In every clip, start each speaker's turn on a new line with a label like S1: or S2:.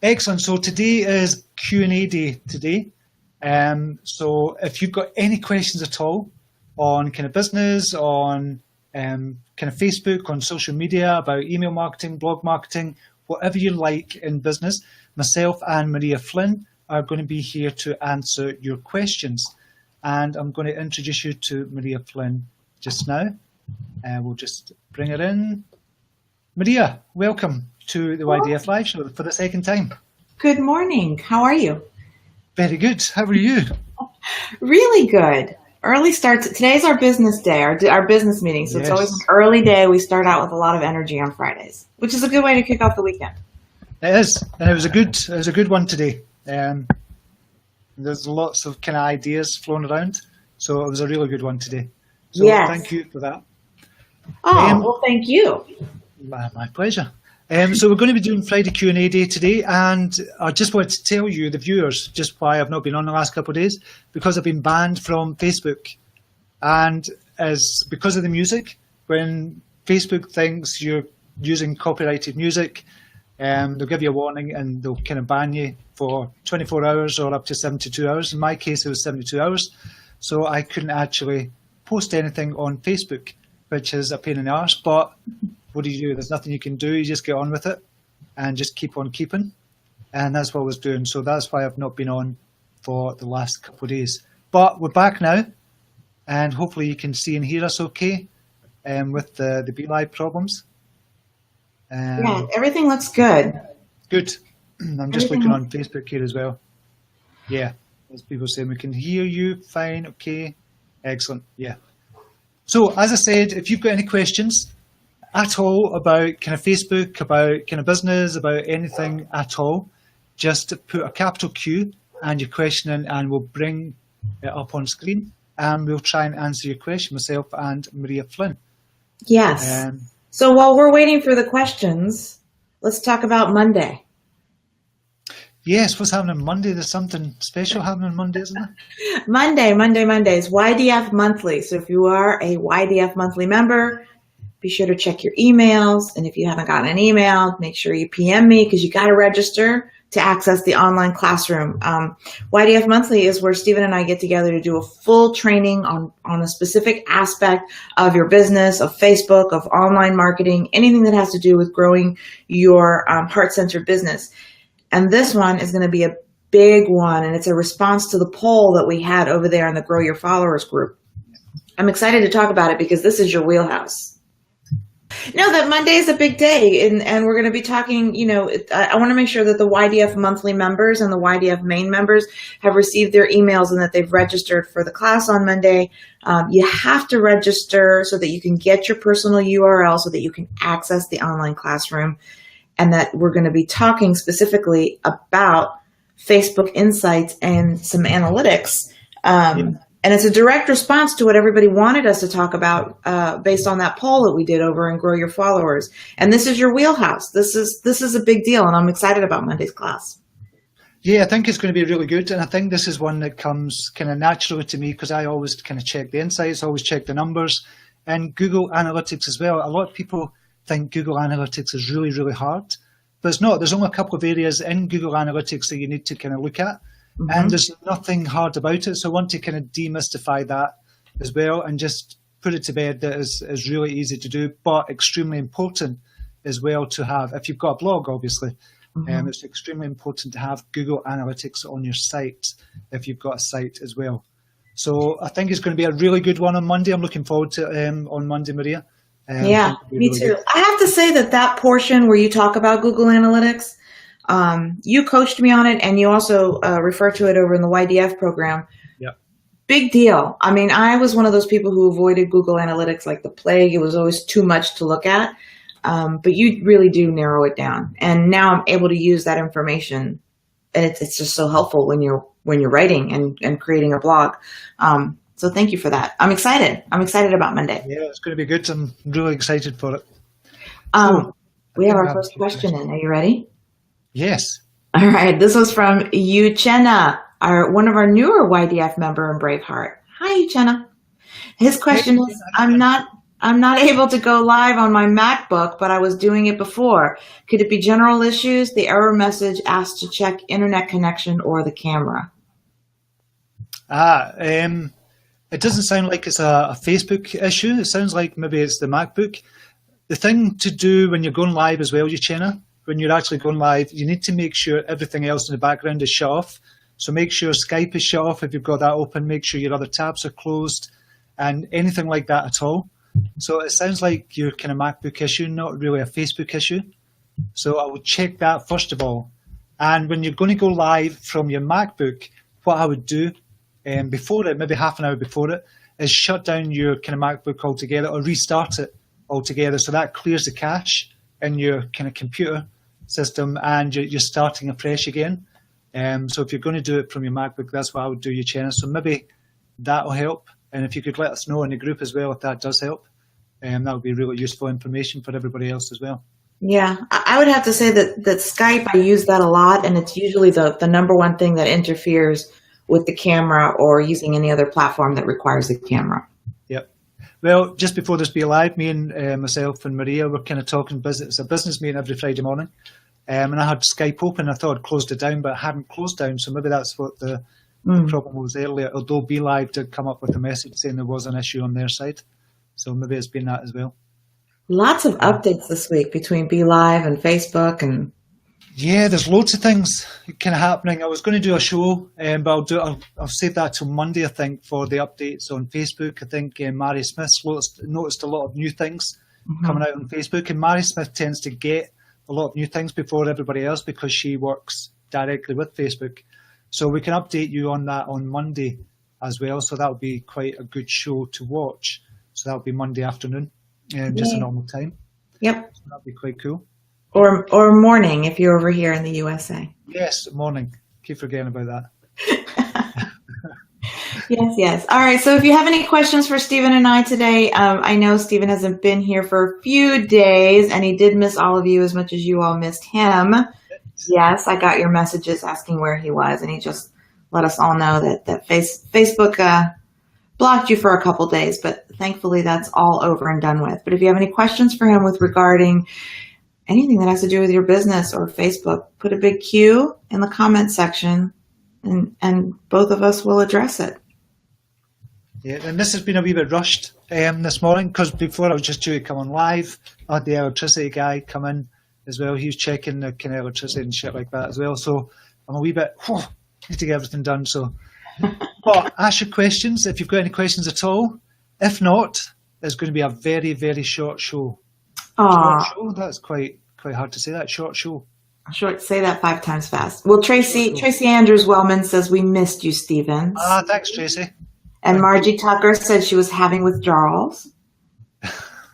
S1: Excellent. So today is Q&A day today. So if you've got any questions at all on kind of business, on kind of Facebook, on social media, about email marketing, blog marketing, whatever you like in business, myself and Maria Flynn are going to be here to answer your questions. And I'm going to introduce you to Maria Flynn just now. We'll just bring her in. Maria, welcome to the YDFLive show for the second time.
S2: Good morning. How are you?
S1: Very good. How are you?
S2: Really good. Early starts. Today's our business day, our business meeting. So It's always an early day. We start out with a lot of energy on Fridays, which is a good way to kick off the weekend.
S1: It is, and it was a good one today. There's lots of kind of ideas flown around, so it was a really good one today. So Thank you for that.
S2: Oh, well, thank you.
S1: My pleasure. So we're going to be doing Friday Q&A day today, and I just wanted to tell you, the viewers, just why I've not been on the last couple of days, because I've been banned from Facebook. And as because of the music, when Facebook thinks you're using copyrighted music, they'll give you a warning and they'll kind of ban you for 24 hours or up to 72 hours. In my case, it was 72 hours. So I couldn't actually post anything on Facebook, which is a pain in the arse, but what do? There's nothing you can do. You just get on with it and just keep on keeping. And that's what I was doing. So that's why I've not been on for the last couple of days. But we're back now, and hopefully you can see and hear us okay with the YDFLive problems.
S2: Yeah, everything looks good.
S1: Good. I'm just looking on Facebook here as well. Yeah, as people saying, we can hear you fine, okay. Excellent, yeah. So as I said, if you've got any questions at all about kind of Facebook, about kind of business, about anything at all, just put a capital Q and your question in, and we'll bring it up on screen, and we'll try and answer your question, myself and Maria Flynn.
S2: Yes. So while we're waiting for the questions, let's talk about Monday.
S1: Yes, what's happening Monday? There's something special happening Monday, isn't there?
S2: Mondays, YDF Monthly. So if you are a YDF Monthly member, be sure to check your emails. And if you haven't gotten an email, make sure you PM me, because you got to register to access the online classroom. YDF Monthly is where Stephen and I get together to do a full training on a specific aspect of your business, of Facebook, of online marketing, anything that has to do with growing your heart-centered business. And this one is going to be a big one, and it's a response to the poll that we had over there in the Grow Your Followers group. I'm excited to talk about it because this is your wheelhouse. No, that Monday is a big day, and we're going to be talking, I want to make sure that the YDF Monthly members and the YDF main members have received their emails and that they've registered for the class on Monday. You have to register so that you can get your personal URL so that you can access the online classroom, and that we're going to be talking specifically about Facebook Insights and some analytics. And it's a direct response to what everybody wanted us to talk about based on that poll that we did over in Grow Your Followers. And this is your wheelhouse. This is a big deal, and I'm excited about Monday's class.
S1: Yeah, I think it's going to be really good. And I think this is one that comes kind of naturally to me, because I always kind of check the insights, always check the numbers, and Google Analytics as well. A lot of people think Google Analytics is really, really hard, but it's not. There's only a couple of areas in Google Analytics that you need to kind of look at. Mm-hmm. And there's nothing hard about it. So I want to kind of demystify that as well and just put it to bed that is really easy to do, but extremely important as well to have. If you've got a blog, obviously, it's extremely important to have Google Analytics on your site if you've got a site as well. So I think it's going to be a really good one on Monday. I'm looking forward to on Monday, Maria.
S2: Yeah, me too. Good. I have to say that portion where you talk about Google Analytics, you coached me on it, and you also refer to it over in the YDF program.
S1: Yeah.
S2: Big deal. I mean, I was one of those people who avoided Google Analytics like the plague. It was always too much to look at. But you really do narrow it down. And now I'm able to use that information, and it's just so helpful when you're writing and creating a blog. So thank you for that. I'm excited. I'm excited about Monday.
S1: Yeah, it's going to be good. I'm really excited for it.
S2: We have our first question in. Are you ready?
S1: Yes.
S2: All right. This was from Uchenna, one of our newer YDF member in Braveheart. Hi, Uchenna. His question is, I'm not I'm not able to go live on my MacBook, but I was doing it before. Could it be general issues? The error message asks to check internet connection or the camera.
S1: It doesn't sound like it's a Facebook issue. It sounds like maybe it's the MacBook. The thing to do when you're going live as well, Uchenna, when you're actually going live, you need to make sure everything else in the background is shut off. So make sure Skype is shut off if you've got that open. Make sure your other tabs are closed and anything like that at all. So it sounds like your kind of MacBook issue, not really a Facebook issue. So I would check that first of all. And when you're going to go live from your MacBook, what I would do before it, maybe half an hour before it, is shut down your kind of MacBook altogether or restart it altogether. So that clears the cache in your kind of computer system and you're starting afresh again. So if you're going to do it from your MacBook, that's what I would do, Uchenna. So maybe that will help. And if you could let us know in the group as well if that does help, that would be really useful information for everybody else as well.
S2: Yeah, I would have to say that Skype, I use that a lot, and it's usually the number one thing that interferes with the camera or using any other platform that requires the camera.
S1: Yep. Well, just before this be live, me and myself and Maria were kind of talking business. It's a business meeting every Friday morning. And I had Skype open. I thought I'd closed it down, but it hadn't closed down. So maybe that's what the problem was earlier. Although BeLive did come up with a message saying there was an issue on their side. So maybe it's been that as well.
S2: Lots of updates this week between BeLive and Facebook and.
S1: Yeah, there's loads of things kind of happening. I was going to do a show, but I'll save that till Monday, I think, for the updates on Facebook. I think Mary Smith noticed a lot of new things coming out on Facebook, and Mary Smith tends to get a lot of new things before everybody else because she works directly with Facebook. So we can update you on that on Monday as well. So that'll be quite a good show to watch. So that'll be Monday afternoon, just a normal time. Yep. So that'll be quite cool.
S2: Or morning if you're over here in the USA.
S1: Yes, morning. Keep forgetting about that.
S2: Yes. All right. So if you have any questions for Stephen and I today, I know Stephen hasn't been here for a few days, and he did miss all of you as much as you all missed him. Yes, I got your messages asking where he was, and he just let us all know that Facebook blocked you for a couple days, but thankfully that's all over and done with. But if you have any questions for him regarding anything that has to do with your business or Facebook, put a big Q in the comment section, and both of us will address it.
S1: Yeah, and this has been a wee bit rushed this morning because before I was just due to come on live, I had the electricity guy come in as well. He was checking the kind of electricity and shit like that as well. So I'm a wee bit, need to get everything done. So, but ask your questions if you've got any questions at all. If not, it's going to be a very, very short show. Short show? That's quite hard to say that. Short show.
S2: Short. Say that 5 times fast. Well, Tracy Andrews Wellman says we missed you, Stephen.
S1: Thanks, Tracy.
S2: And Margie Tucker said she was having withdrawals.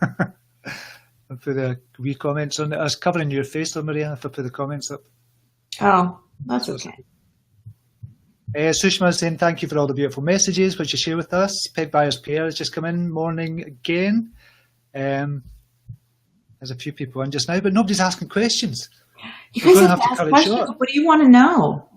S1: I put a wee comments on it. I was covering your face though, Maria, if I put the comments up.
S2: Oh, that's okay.
S1: Sushma is saying thank you for all the beautiful messages which you share with us. Peg Buyers Pierre has just come in. Morning again. There's a few people in just now, but nobody's asking questions.
S2: You guys have to ask questions. What do you want to know?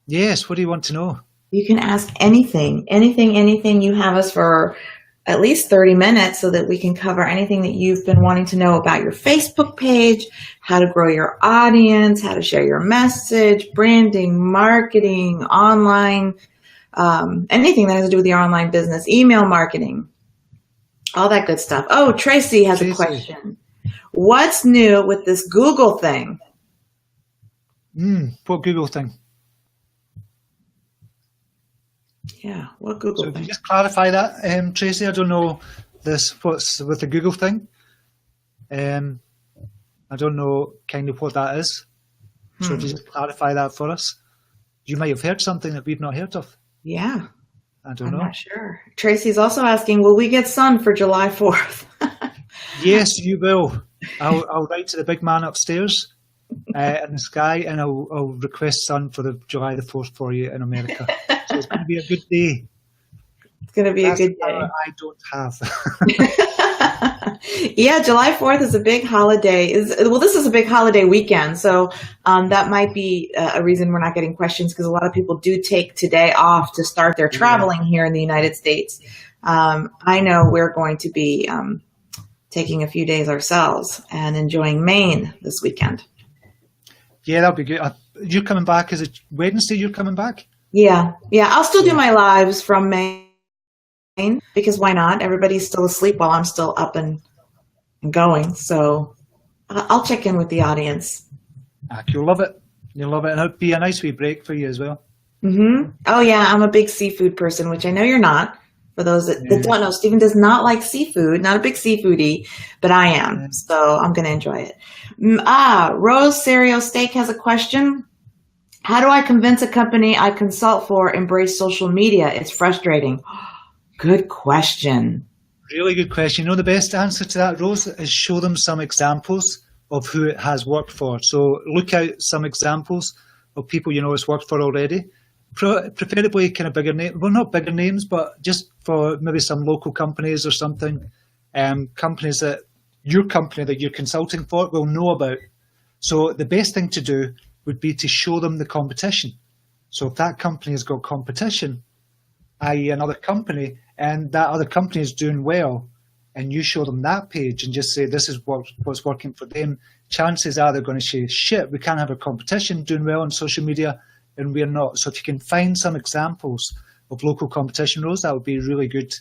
S1: Yes, what do you want to know?
S2: You can ask anything you have us for at least 30 minutes so that we can cover anything that you've been wanting to know about your Facebook page, how to grow your audience, how to share your message, branding, marketing, online, anything that has to do with your online business, email marketing, all that good stuff. Oh, Tracy has a question. What's new with this Google thing?
S1: What Google thing?
S2: Yeah, what Google thing?
S1: Can you just clarify that, Tracy? I don't know what's with the Google thing. I don't know kind of what that is. So if you just clarify that for us. You might have heard something that we've not heard of.
S2: Yeah.
S1: I don't know.
S2: I'm not sure. Tracy's also asking, will we get sun for July 4th?
S1: Yes, you will. I'll write to the big man upstairs in the sky, and I'll request sun for the July the 4th for you in America. So it's going to be a good day.
S2: It's going to be a good day.
S1: I don't have.
S2: Yeah, July 4th is a big holiday. This is a big holiday weekend, so that might be a reason we're not getting questions, because a lot of people do take today off to start their traveling here in the United States. I know we're going to be taking a few days ourselves and enjoying Maine this weekend.
S1: Yeah, that'll be good. You're coming back, is it Wednesday you're coming back?
S2: Yeah. I'll still do my lives from Maine because why not? Everybody's still asleep while I'm still up and going. So I'll check in with the audience.
S1: You'll love it. You'll love it. And it'll be a nice wee break for you as well.
S2: Mm-hmm. Oh, yeah. I'm a big seafood person, which I know you're not. For those that don't know, Stephen does not like seafood, not a big seafoodie, but I am. Yeah. So I'm going to enjoy it. Rose Serio Steak has a question. How do I convince a company I consult for embrace social media? It's frustrating. Good question.
S1: Really good question. You know, the best answer to that, Rose, is show them some examples of who it has worked for. So look out some examples of people you know it's worked for already. Preferably kind of bigger names, well, not bigger names, but just for maybe some local companies or something, companies that your company that you're consulting for will know about. So the best thing to do would be to show them the competition. So if that company has got competition, i.e. another company, and that other company is doing well, and you show them that page and just say, this is what's working for them, chances are they're going to say, shit, we can't have a competition doing well on social media, and we're not. So if you can find some examples of local competition, Rose, that would be a really good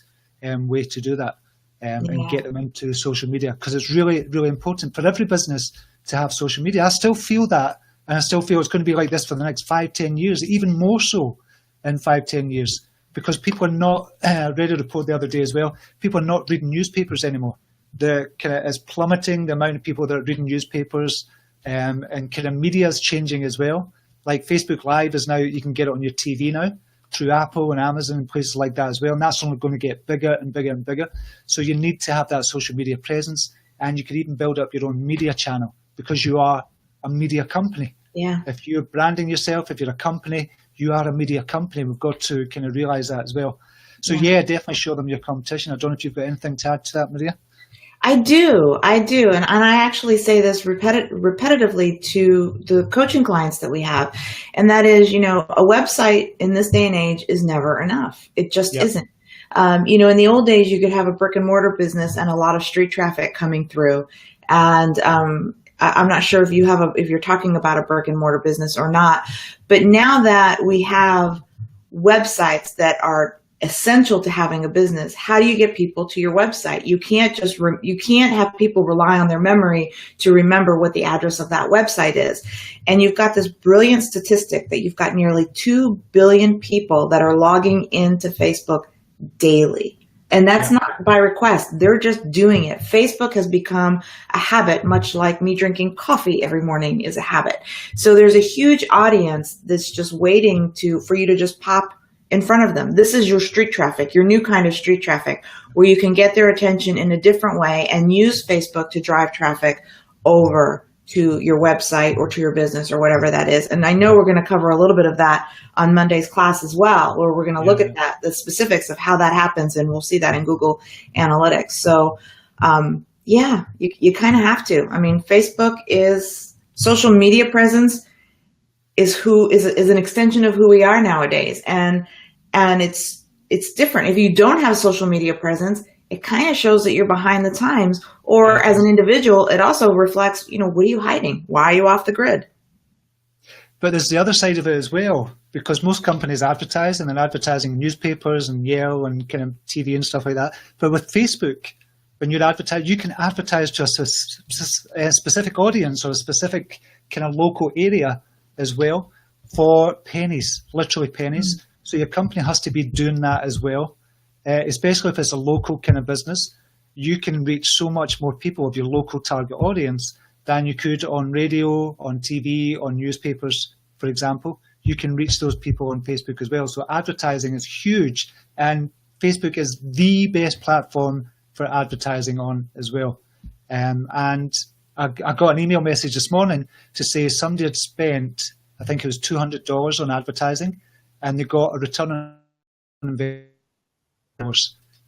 S1: way to do that and get them into social media, because it's really, really important for every business to have social media. I still feel that, and I still feel it's going to be like this for the next 5-10 years, even more so in 5-10 years, because people are not, read a report the other day as well, people are not reading newspapers anymore. It's plummeting, the amount of people that are reading newspapers, and kind of media is changing as well. Like Facebook Live is now, you can get it on your TV now through Apple and Amazon and places like that as well. And that's only going to get bigger and bigger and bigger. So you need to have that social media presence, and you could even build up your own media channel because you are a media company.
S2: Yeah.
S1: If you're branding yourself, if you're a company, you are a media company. We've got to kind of realize that as well. So yeah, definitely show them your competition. I don't know if you've got anything to add to that, Maria.
S2: I do. And I actually say this repetitively to the coaching clients that we have. And that is, a website in this day and age is never enough. It just isn't. In the old days, you could have a brick and mortar business and a lot of street traffic coming through. And I'm not sure if you're talking about a brick and mortar business or not, but now that we have websites that are essential to having a business, how do you get people to your website? You can't you can't have people rely on their memory to remember what the address of that website is. And you've got this brilliant statistic that you've got nearly 2 billion people that are logging into Facebook daily. And that's not by request. They're just doing it. Facebook has become a habit, much like me drinking coffee every morning is a habit. So there's a huge audience that's just waiting for you to just pop in front of them. This is your street traffic, your new kind of street traffic, where you can get their attention in a different way and use Facebook to drive traffic over to your website or to your business or whatever that is. And I know we're going to cover a little bit of that on Monday's class as well, where we're going to look at the specifics of how that happens, and we'll see that in Google Analytics. So you kind of have to. I mean, Facebook is social media presence is an extension of who we are nowadays. And it's different. If you don't have social media presence, it kind of shows that you're behind the times, or as an individual, it also reflects, what are you hiding? Why are you off the grid?
S1: But there's the other side of it as well, because most companies advertise, and they're advertising in newspapers and Yale and kind of TV and stuff like that. But with Facebook, when you advertise, you can advertise to a specific audience or a specific kind of local area as well for pennies, literally pennies. So your company has to be doing that as well. Especially if it's a local kind of business, you can reach so much more people of your local target audience than you could on radio, on TV, on newspapers, for example. You can reach those people on Facebook as well. So advertising is huge, and Facebook is the best platform for advertising on as well. And I got an email message this morning to say somebody had spent, I think it was $200 on advertising, and they got a return on investment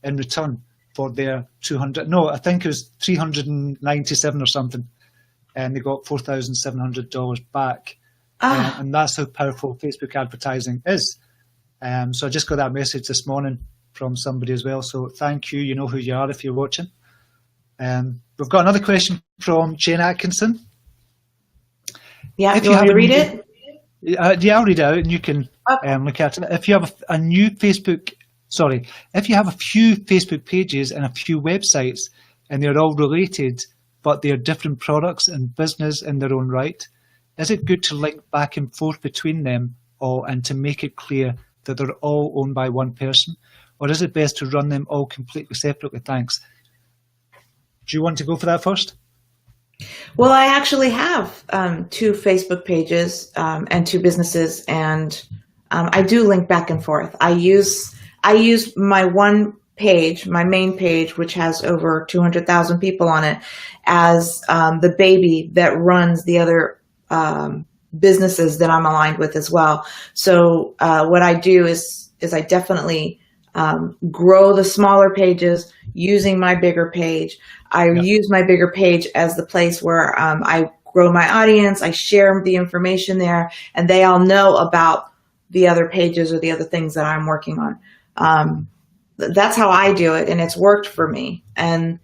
S1: in return for their 200. No, I think it was 397 or something, and they got $4,700 back. And that's how powerful Facebook advertising is. So I just got that message this morning from somebody as well. So thank you. You know who you are if you're watching. We've got another question from Jane Atkinson.
S2: Yeah, if you want me to read it?
S1: Yeah, I'll read it out and you can look at it. If you have if you have a few Facebook pages and a few websites and they're all related, but they're different products and business in their own right, is it good to link back and forth between them all and to make it clear that they're all owned by one person? Or is it best to run them all completely separately? Thanks. Do you want to go for that first?
S2: Well, I actually have 2 Facebook pages and 2 businesses, and I do link back and forth. I use my one page, my main page, which has over 200,000 people on it, as the baby that runs the other businesses that I'm aligned with as well. So what I do is I definitely grow the smaller pages using my bigger page. I use my bigger page as the place where I grow my audience. I share the information there, and they all know about the other pages or the other things that I'm working on. That's how I do it, and it's worked for me. And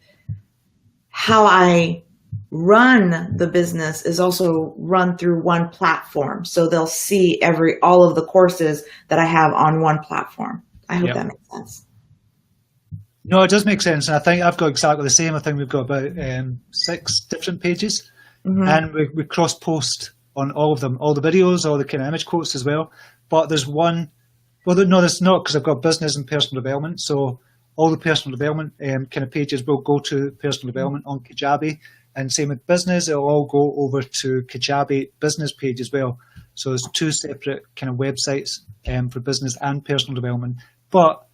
S2: how I run the business is also run through one platform. So they'll see all of the courses that I have on one platform. I hope that makes sense.
S1: No, it does make sense. And I think I've got exactly the same. I think we've got about 6 different pages, and we cross-post on all of them, all the videos, all the kind of image quotes as well. But there's one, well, no, there's not, because I've got business and personal development. So all the personal development kind of pages will go to personal development on Kajabi. And same with business, it'll all go over to Kajabi business page as well. So there's 2 separate kind of websites for business and personal development. But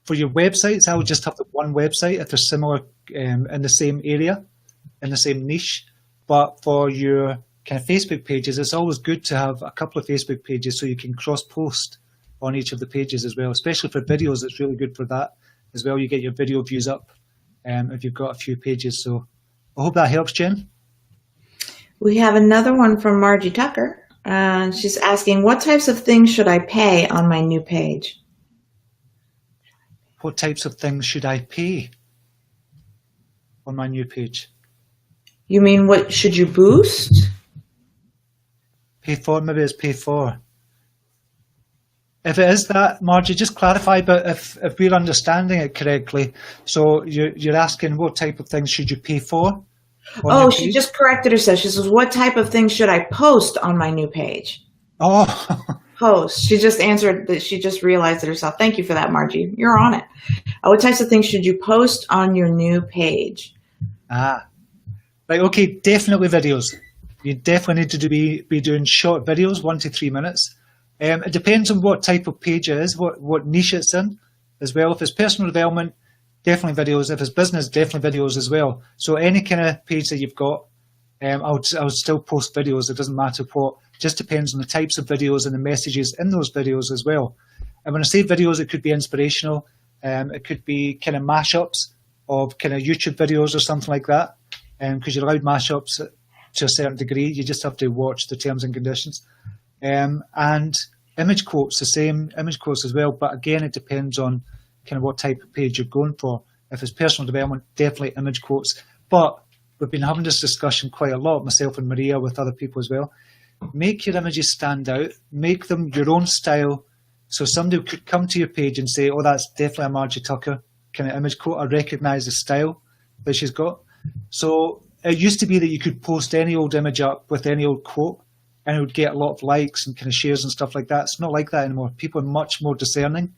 S1: for your websites, I would just have the one website if they're similar in the same area, in the same niche. But for your kind of Facebook pages, it's always good to have a couple of Facebook pages so you can cross-post on each of the pages as well. Especially for videos, it's really good for that as well. You get your video views up if you've got a few pages. So I hope that helps, Jen.
S2: We have another one from Margie Tucker. She's asking, what types of things should I pay on my new page?
S1: What types of things should I pay on my new page?
S2: You mean what should you boost?
S1: Pay for? Maybe it's pay for. If it is that, Margie, just clarify, but if we're understanding it correctly, so you're asking what type of things should you pay for?
S2: Oh, she just corrected herself. She says, what type of things should I post on my new page?
S1: Oh.
S2: Post. She just answered that. She just realized it herself. Thank you for that, Margie. You're on it. What types of things should you post on your new page?
S1: Right, okay, definitely videos. You definitely need to be doing short videos, 1 to 3 minutes. It depends on what type of page it is, what niche it's in as well. If it's personal development, definitely videos. If it's business, definitely videos as well. So any kind of page that you've got, I would still post videos. It doesn't matter what. Just depends on the types of videos and the messages in those videos as well. And when I say videos, it could be inspirational. It could be kind of mashups of kind of YouTube videos or something like that. Because you're allowed mashups to a certain degree. You just have to watch the terms and conditions. And image quotes, the same image quotes as well. But again, it depends on kind of what type of page you're going for. If it's personal development, definitely image quotes. But we've been having this discussion quite a lot, myself and Maria, with other people as well. Make your images stand out. Make them your own style. So somebody could come to your page and say, oh, that's definitely a Margie Tucker kind of image quote. I recognize the style that she's got. So it used to be that you could post any old image up with any old quote and it would get a lot of likes and kind of shares and stuff like that. It's not like that anymore. People are much more discerning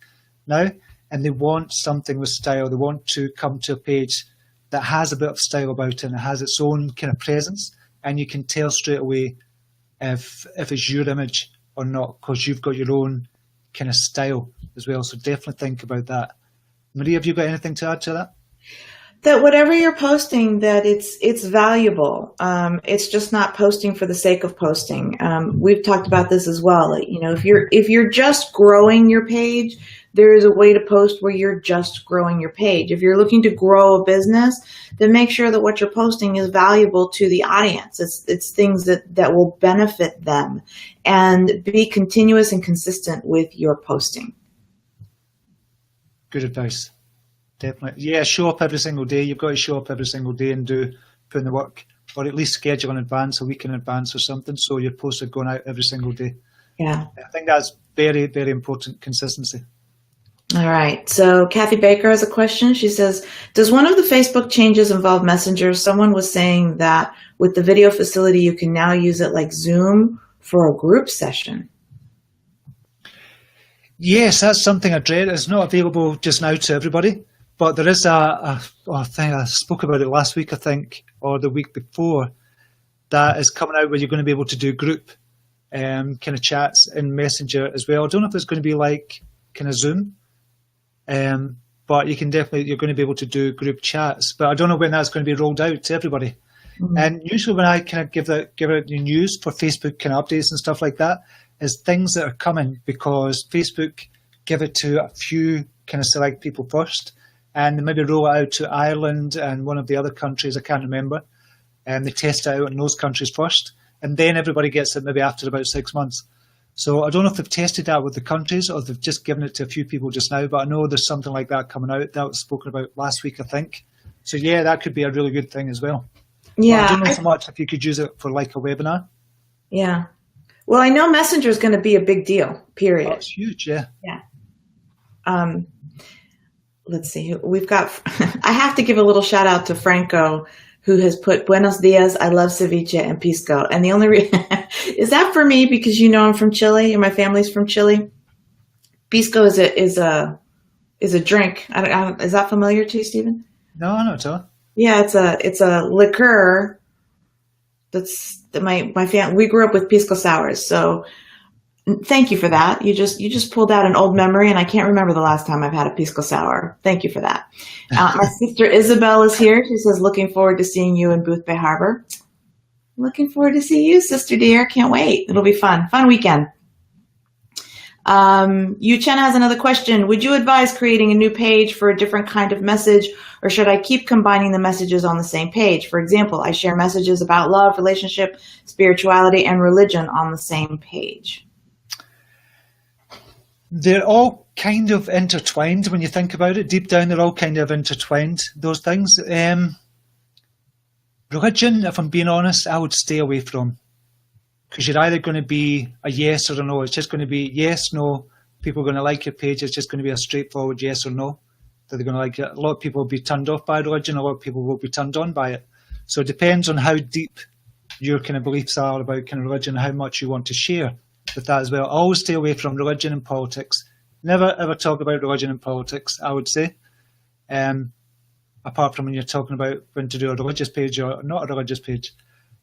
S1: now, and they want something with style. They want to come to a page that has a bit of style about it and it has its own kind of presence, and you can tell straight away if it's your image or not, because you've got your own kind of style as well. So definitely think about that. Maria, have you got anything to add to that?
S2: That whatever you're posting, that it's valuable. It's just not posting for the sake of posting. We've talked about this as well. You know, if you're just growing your page, there is a way to post where you're just growing your page. If you're looking to grow a business, then make sure that what you're posting is valuable to the audience. It's things that will benefit them, and be continuous and consistent with your posting.
S1: Good advice. Definitely. Yeah, show up every single day. You've got to show up every single day and put in the work, or at least schedule in advance, a week in advance or something, so your posts are going out every single day.
S2: Yeah.
S1: I think that's very, very important, consistency.
S2: All right. So Kathy Baker has a question. She says, does one of the Facebook changes involve Messenger? Someone was saying that with the video facility, you can now use it like Zoom for a group session.
S1: Yes, that's something I dread. It's not available just now to everybody, but there is a thing, I spoke about it last week, I think, or the week before, that is coming out where you're going to be able to do group kind of chats in Messenger as well. I don't know if it's going to be like kind of Zoom, but you're going to be able to do group chats, but I don't know when that's going to be rolled out to everybody. Mm-hmm. And usually when I kind of give out the news for Facebook kind of updates and stuff like that, is things that are coming, because Facebook give it to a few kind of select people first, and they maybe roll it out to Ireland and one of the other countries, I can't remember, and they test it out in those countries first, and then everybody gets it maybe after about 6 months. So I don't know if they've tested that with the countries or they've just given it to a few people just now, but I know there's something like that coming out. That was spoken about last week, I think. So yeah, that could be a really good thing as well.
S2: Yeah.
S1: But I don't know so much if you could use it for like a webinar.
S2: Yeah. Well, I know Messenger is going to be a big deal, period.
S1: Oh, it's huge, yeah.
S2: Yeah. Let's see. We've got, I have to give a little shout out to Franco, who has put Buenos Dias, I love ceviche, and pisco. And the only reason, is that for me because you know I'm from Chile and my family's from Chile? Pisco is a drink. Is that familiar to you, Stephen?
S1: No, not at all.
S2: Yeah, it's a liqueur. That's my family. We grew up with pisco sours, so thank you for that. You just pulled out an old memory, and I can't remember the last time I've had a pisco sour. Thank you for that. My sister Isabel is here. She says, "Looking forward to seeing you in Booth Bay Harbor." Looking forward to see you, sister dear. Can't wait. It'll be fun weekend. Yu Chen has another question. Would you advise creating a new page for a different kind of message, or should I keep combining the messages on the same page? For example, I share messages about love, relationship, spirituality, and religion on the same page.
S1: They're all kind of intertwined when you think about it. Deep down, they're all kind of intertwined, those things. Religion, if I'm being honest, I would stay away from. Because you're either going to be a yes or a no. It's just going to be yes, no. People are going to like your page. It's just going to be a straightforward yes or no. That they're going to like it. A lot of people will be turned off by religion. A lot of people will be turned on by it. So it depends on how deep your kind of beliefs are about kind of religion and how much you want to share with that as well. Always stay away from religion and politics. Never ever talk about religion and politics, I would say. Apart from when you're talking about when to do a religious page or not a religious page.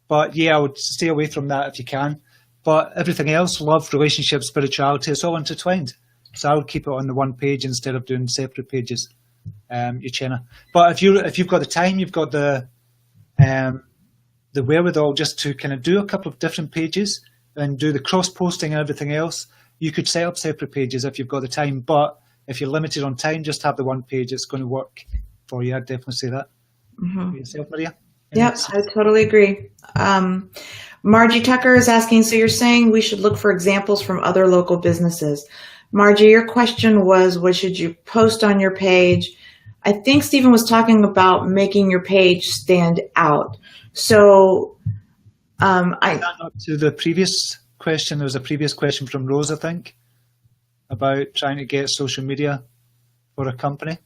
S1: But yeah, I would stay away from that if you can. But everything else, love, relationship, spirituality, it's all intertwined. So I would keep it on the one page instead of doing separate pages, Uchenna. But if you've got the time, you've got the wherewithal just to kind of do a couple of different pages and do the cross-posting and everything else, you could set up separate pages if you've got the time. But if you're limited on time, just have the one page. It's going to work for you. I'd definitely say that. Mm-hmm. For yourself, Maria?
S2: Yep, I totally agree. Margie Tucker is asking, so you're saying we should look for examples from other local businesses. Margie, your question was, what should you post on your page? I think Stephen was talking about making your page stand out. So to
S1: the previous question, there was a previous question from Rose, I think, about trying to get social media for a company.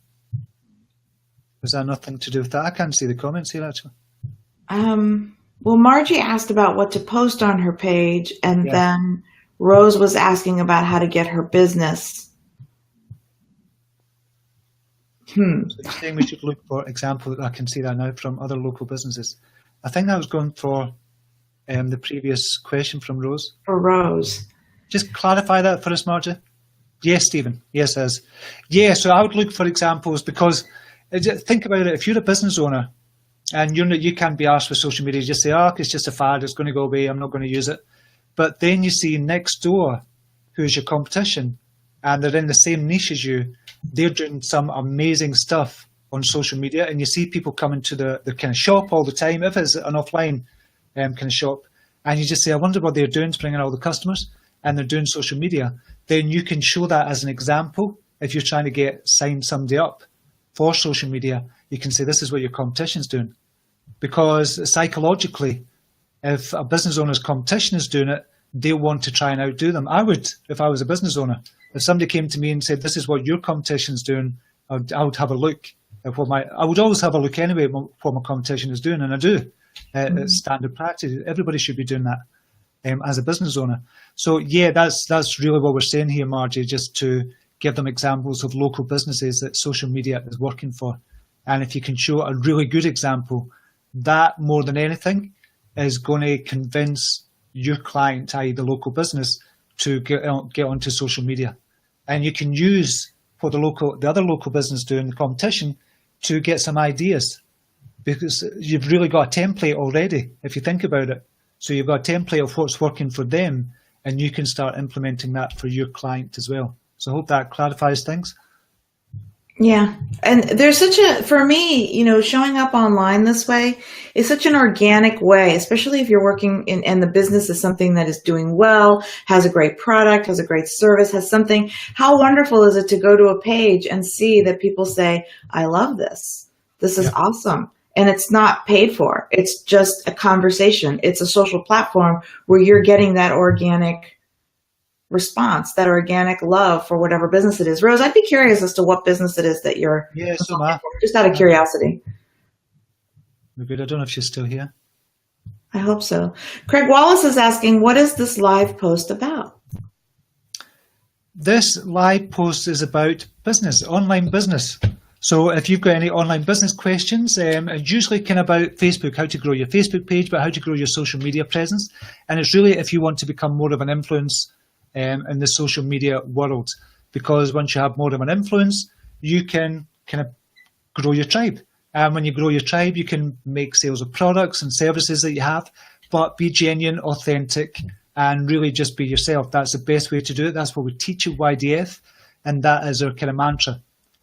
S1: Was that nothing to do with that? I can't see the comments here, actually.
S2: Well, Margie asked about what to post on her page, and then Rose was asking about how to get her business.
S1: So you're saying we should look for examples. I can see that now from other local businesses. I think I was going for the previous question from Rose.
S2: For Rose.
S1: Just clarify that for us, Margie. Yes, Stephen. Yes, as. Yeah, so I would look for examples because think about it. If you're a business owner, and you can't be asked with social media, you just say, it's just a fad, it's going to go away, I'm not going to use it. But then you see next door, who's your competition, and they're in the same niche as you, they're doing some amazing stuff on social media, and you see people coming to the kind of shop all the time, if it's an offline kind of shop, and you just say, I wonder what they're doing to bring in all the customers, and they're doing social media. Then you can show that as an example if you're trying to sign somebody up for social media, you can say, this is what your competition's doing. Because psychologically, if a business owner's competition is doing it, they'll want to try and outdo them. I would, if I was a business owner. If somebody came to me and said, this is what your competition's doing, I would have a look at I would always have a look anyway at what my competition is doing, and I do. It's standard practice. Everybody should be doing that as a business owner. So yeah, that's really what we're saying here, Margie, just to give them examples of local businesses that social media is working for. And if you can show a really good example, that more than anything is going to convince your client, i.e. the local business, to get onto social media. And you can use what the other local business do in the competition to get some ideas, because you've really got a template already, if you think about it. So you've got a template of what's working for them, and you can start implementing that for your client as well. So I hope that clarifies things.
S2: Yeah. And there's for me, showing up online this way is such an organic way, especially if you're working and the business is something that is doing well, has a great product, has a great service, has something. How wonderful is it to go to a page and see that people say, I love this. This is awesome. And it's not paid for. It's just a conversation. It's a social platform where you're getting that organic response, that organic love for whatever business it is. Rose, I'd be curious as to what business it is that you're just out of curiosity.
S1: Good. I don't know if she's still here.
S2: I hope so. Craig Wallace is asking, what is this live post about?
S1: This live post is about business, online business. So if you've got any online business questions, it's usually kind of about Facebook, how to grow your Facebook page, but how to grow your social media presence. And it's really if you want to become more of an influence in the social media world, because once you have more of an influence, you can kind of grow your tribe. And when you grow your tribe, you can make sales of products and services that you have, but be genuine, authentic, and really just be yourself. That's the best way to do it. That's what we teach at YDF, and that is our kind of mantra.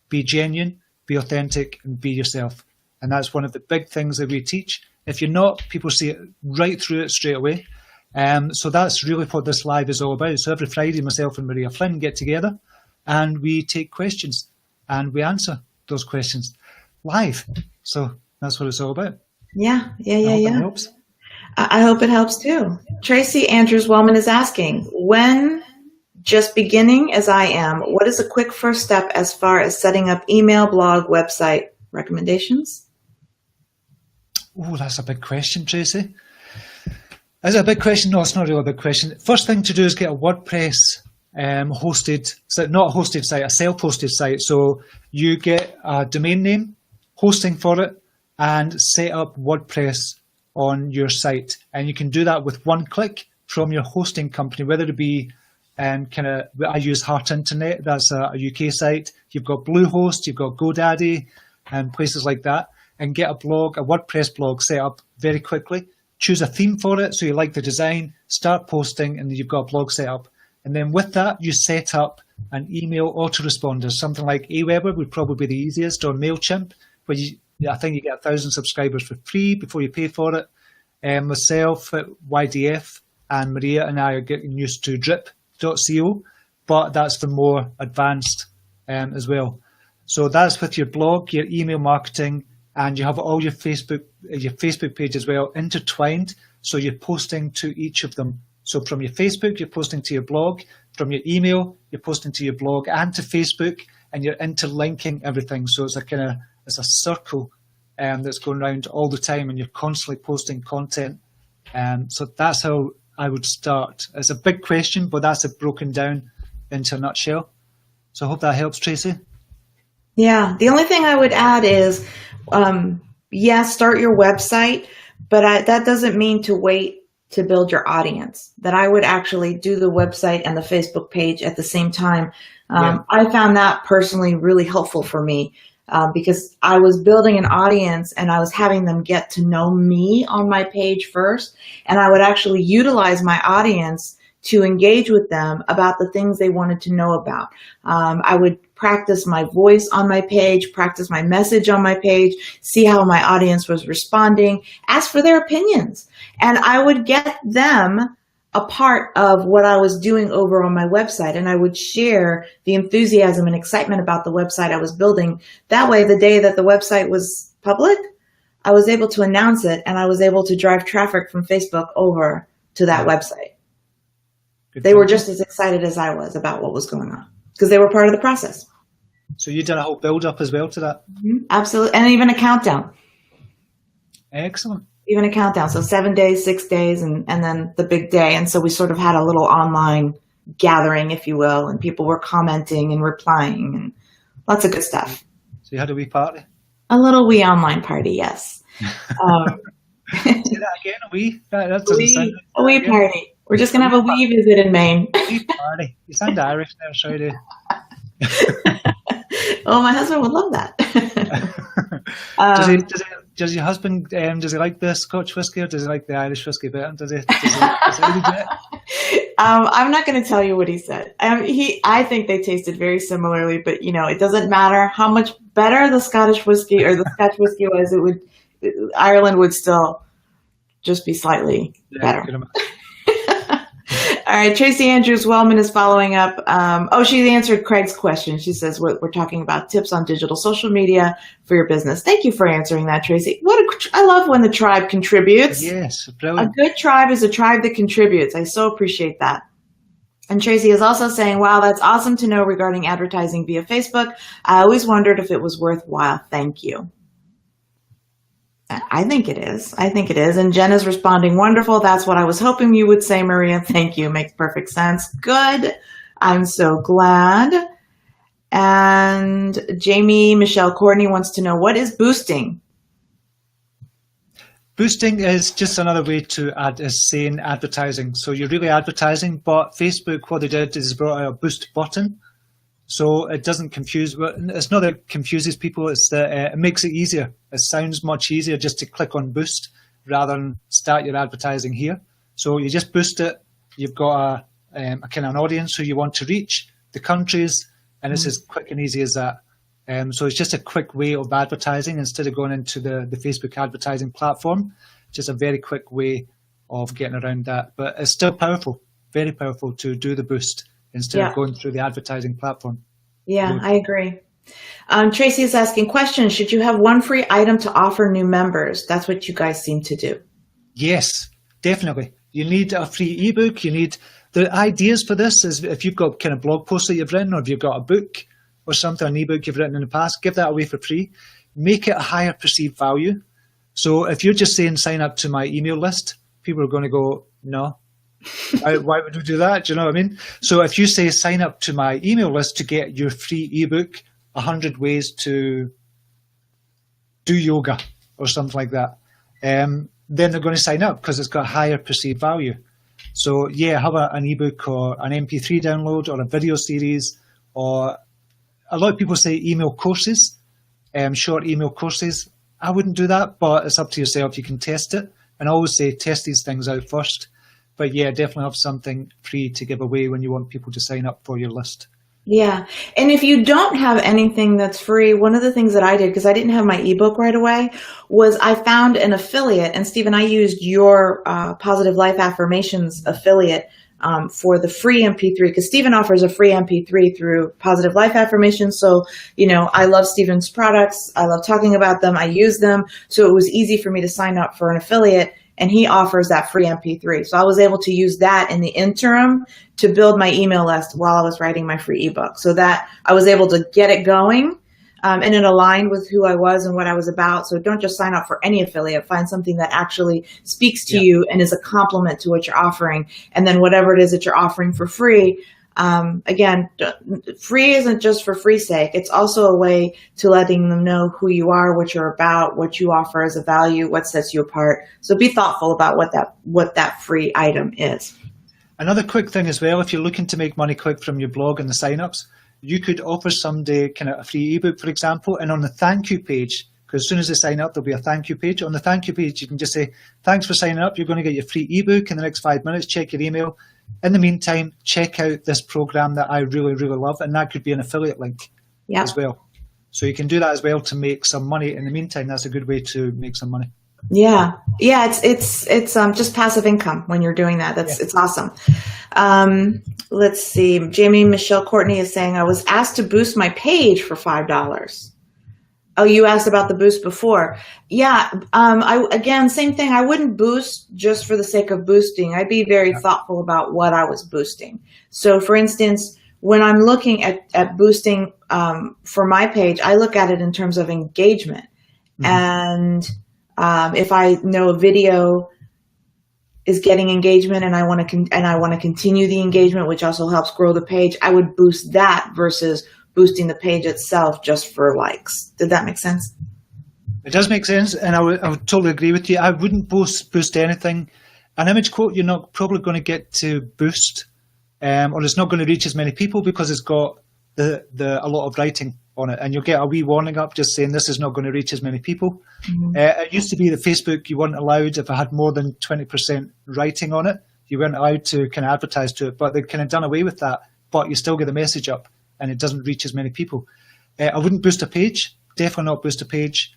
S1: Be genuine, be authentic, and be yourself. And that's one of the big things that we teach. If you're not, people see it right through it straight away. So that's really what this live is all about. So every Friday, myself and Maria Flynn get together and we take questions and we answer those questions live. So that's what it's all about.
S2: Yeah.
S1: It helps.
S2: I hope it helps too. Tracy Andrews-Wellman is asking, when just beginning as I am, what is a quick first step as far as setting up email, blog, website recommendations?
S1: Oh, that's a big question, Tracy. Is it a big question? No, it's not really a big question. First thing to do is get a WordPress hosted, so not a hosted site, a self-hosted site. So you get a domain name, hosting for it, and set up WordPress on your site. And you can do that with one click from your hosting company, whether it be I use Heart Internet, that's a UK site. You've got Bluehost, you've got GoDaddy, and places like that. And get a WordPress blog set up very quickly. Choose a theme for it, so you like the design, start posting, and then you've got a blog set up. And then with that, you set up an email autoresponder. Something like Aweber would probably be the easiest, or MailChimp, where I think you get 1,000 subscribers for free before you pay for it. Myself at YDF and Maria and I are getting used to drip.co, but that's for more advanced as well. So that's with your blog, your email marketing, and you have all your Facebook page as well intertwined. So you're posting to each of them. So from your Facebook, you're posting to your blog. From your email, you're posting to your blog and to Facebook, and you're interlinking everything. So it's a circle that's going around all the time, and you're constantly posting content. So that's how I would start. It's a big question, but that's it broken down into a nutshell. So I hope that helps, Tracy.
S2: Yeah. The only thing I would add is, start your website, but that doesn't mean to wait to build your audience. That I would actually do the website and the Facebook page at the same time. I found that personally really helpful for me because I was building an audience and I was having them get to know me on my page first. And I would actually utilize my audience to engage with them about the things they wanted to know about. I would practice my voice on my page, practice my message on my page, see how my audience was responding, ask for their opinions. And I would get them a part of what I was doing over on my website, and I would share the enthusiasm and excitement about the website I was building. That way, the day that the website was public, I was able to announce it, and I was able to drive traffic from Facebook over to that website. They were just as excited as I was about what was going on because they were part of the process.
S1: So you did a whole build up as well to that?
S2: Mm-hmm. Absolutely. And even a countdown.
S1: Excellent.
S2: Even a countdown. So 7 days, 6 days, and then the big day. And so we sort of had a little online gathering, if you will, and people were commenting and replying and lots of good stuff.
S1: So you had a wee party?
S2: A little wee online party, yes.
S1: Say that again, a wee? That doesn't sound
S2: a wee party. We're just going to have a wee visit in Maine.
S1: Wee party. You sound Irish there, sorry.
S2: Oh, my husband would love that.
S1: Does your husband, does he like the Scotch whiskey or does he like the Irish whiskey better? Does he really do it?
S2: I'm not going to tell you what he said. I think they tasted very similarly, but it doesn't matter how much better the Scottish whiskey or the Scotch whiskey was. Ireland would still just be slightly better. All right, Tracy Andrews Wellman is following up. She answered Craig's question. She says we're talking about tips on digital social media for your business. Thank you for answering that, Tracy. I love when the tribe contributes.
S1: Yes, brilliant.
S2: A good tribe is a tribe that contributes. I so appreciate that. And Tracy is also saying, wow, that's awesome to know regarding advertising via Facebook. I always wondered if it was worthwhile. Thank you. I think it is. And Jen is responding, wonderful. That's what I was hoping you would say, Maria. Thank you. Makes perfect sense. Good. I'm so glad. And Jamie Michelle Courtney wants to know, what is boosting?
S1: Boosting is just another way to say advertising. So you're really advertising, but Facebook, what they did is brought out a boost button. So it doesn't confuse. It's not that it confuses people. It's that it makes it easier. It sounds much easier just to click on boost rather than start your advertising here. So you just boost it. You've got a kind of an audience who you want to reach, the countries, and it's as quick and easy as that. So it's just a quick way of advertising instead of going into the Facebook advertising platform. Just a very quick way of getting around that. But it's still powerful, very powerful to do the boost instead of going through the advertising platform.
S2: Yeah, I agree. Tracy is asking questions. Should you have one free item to offer new members? That's what you guys seem to do.
S1: Yes, definitely. You need a free ebook. You need the ideas for this is if you've got kind of blog posts that you've written or if you've got a book or something, an ebook you've written in the past, give that away for free. Make it a higher perceived value. So if you're just saying sign up to my email list, people are going to go, no. Why would we do that? Do you know what I mean? So if you say sign up to my email list to get your free ebook, 100 ways to do yoga or something like that, then they're going to sign up because it's got higher perceived value. So yeah, have an ebook or an MP3 download or a video series, or a lot of people say email courses, short email courses. I wouldn't do that, but it's up to yourself. You can test it, and I always say test these things out first. But yeah, definitely have something free to give away when you want people to sign up for your list.
S2: Yeah. And if you don't have anything that's free, one of the things that I did, because I didn't have my ebook right away, was I found an affiliate. And Stephen, I used your Positive Life Affirmations affiliate for the free MP3, because Stephen offers a free MP3 through Positive Life Affirmations. So, I love Stephen's products. I love talking about them. I use them. So it was easy for me to sign up for an affiliate. And he offers that free MP3. So I was able to use that in the interim to build my email list while I was writing my free ebook. So that I was able to get it going, and it aligned with who I was and what I was about. So don't just sign up for any affiliate. Find something that actually speaks to you and is a complement to what you're offering. And then whatever it is that you're offering for free, again, free isn't just for free sake. It's also a way to letting them know who you are, what you're about, what you offer as a value, what sets you apart. So be thoughtful about what that free item is.
S1: Another quick thing as well, if you're looking to make money quick from your blog and the signups, you could offer somebody kind of a free ebook, for example, and on the thank you page, because as soon as they sign up, there'll be a thank you page. On the thank you page, you can just say, thanks for signing up. You're going to get your free ebook in the next 5 minutes. Check your email. In the meantime, check out this program that I really, really love, and that could be an affiliate link as well. So you can do that as well to make some money. In the meantime, that's a good way to make some money.
S2: Yeah. Yeah. It's just passive income when you're doing that. It's awesome. Let's see. Jamie Michelle Courtney is saying, I was asked to boost my page for $5. Oh, you asked about the boost before. Yeah. Again, same thing. I wouldn't boost just for the sake of boosting. I'd be very thoughtful about what I was boosting. So for instance, when I'm looking at boosting for my page, I look at it in terms of engagement. And if I know a video is getting engagement and I want to continue the engagement, which also helps grow the page, I would boost that versus boosting the page itself just for likes. Did that make sense?
S1: It does make sense, and I would totally agree with you. I wouldn't boost anything. An image quote you're not probably going to get to boost, or it's not going to reach as many people because it's got a lot of writing on it, and you'll get a wee warning up just saying this is not going to reach as many people. It used to be that Facebook, you weren't allowed, if it had more than 20% writing on it, you weren't allowed to kind of advertise to it, but they've kind of done away with that, but you still get the message up and it doesn't reach as many people. I wouldn't boost a page, definitely not boost a page.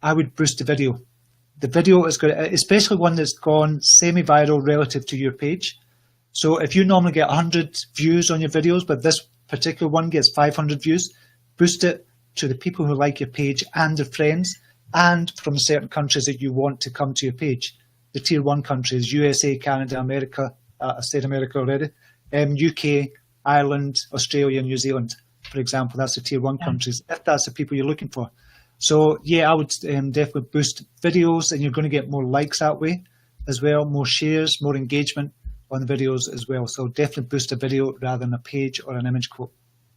S1: I would boost the video. The video is good, especially one that's gone semi-viral relative to your page. So if you normally get 100 views on your videos, but this particular one gets 500 views, boost it to the people who like your page and their friends, and from certain countries that you want to come to your page. The tier 1 countries, USA, Canada, America, I said America already, UK, Ireland, Australia, New Zealand, for example. That's the tier 1 countries, if that's the people you're looking for. So yeah, I would definitely boost videos, and you're going to get more likes that way as well, more shares, more engagement on the videos as well. So definitely boost a video rather than a page or an image quote.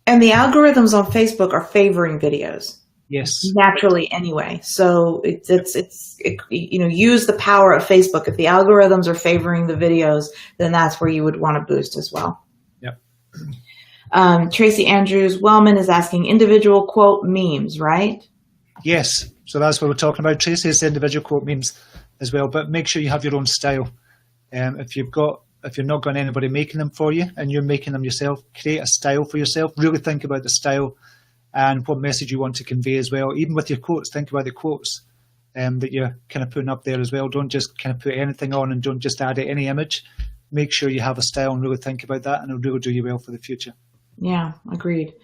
S2: And the algorithms on Facebook are favoring videos.
S1: Yes.
S2: Naturally anyway. So it's use the power of Facebook. If the algorithms are favoring the videos, then that's where you would want to boost as well.
S1: Yep.
S2: Tracy Andrews Wellman is asking individual quote memes, right?
S1: Yes. So that's what we're talking about, Tracy, is individual quote memes as well. But make sure you have your own style. If you're not got anybody making them for you and you're making them yourself, create a style for yourself. Really think about the style and what message you want to convey as well. Even with your quotes, think about the quotes that you're kind of putting up there as well. Don't just kind of put anything on and don't just add any image. Make sure you have a style and really think about that, and it'll really do you well for the future.
S2: Yeah, agreed.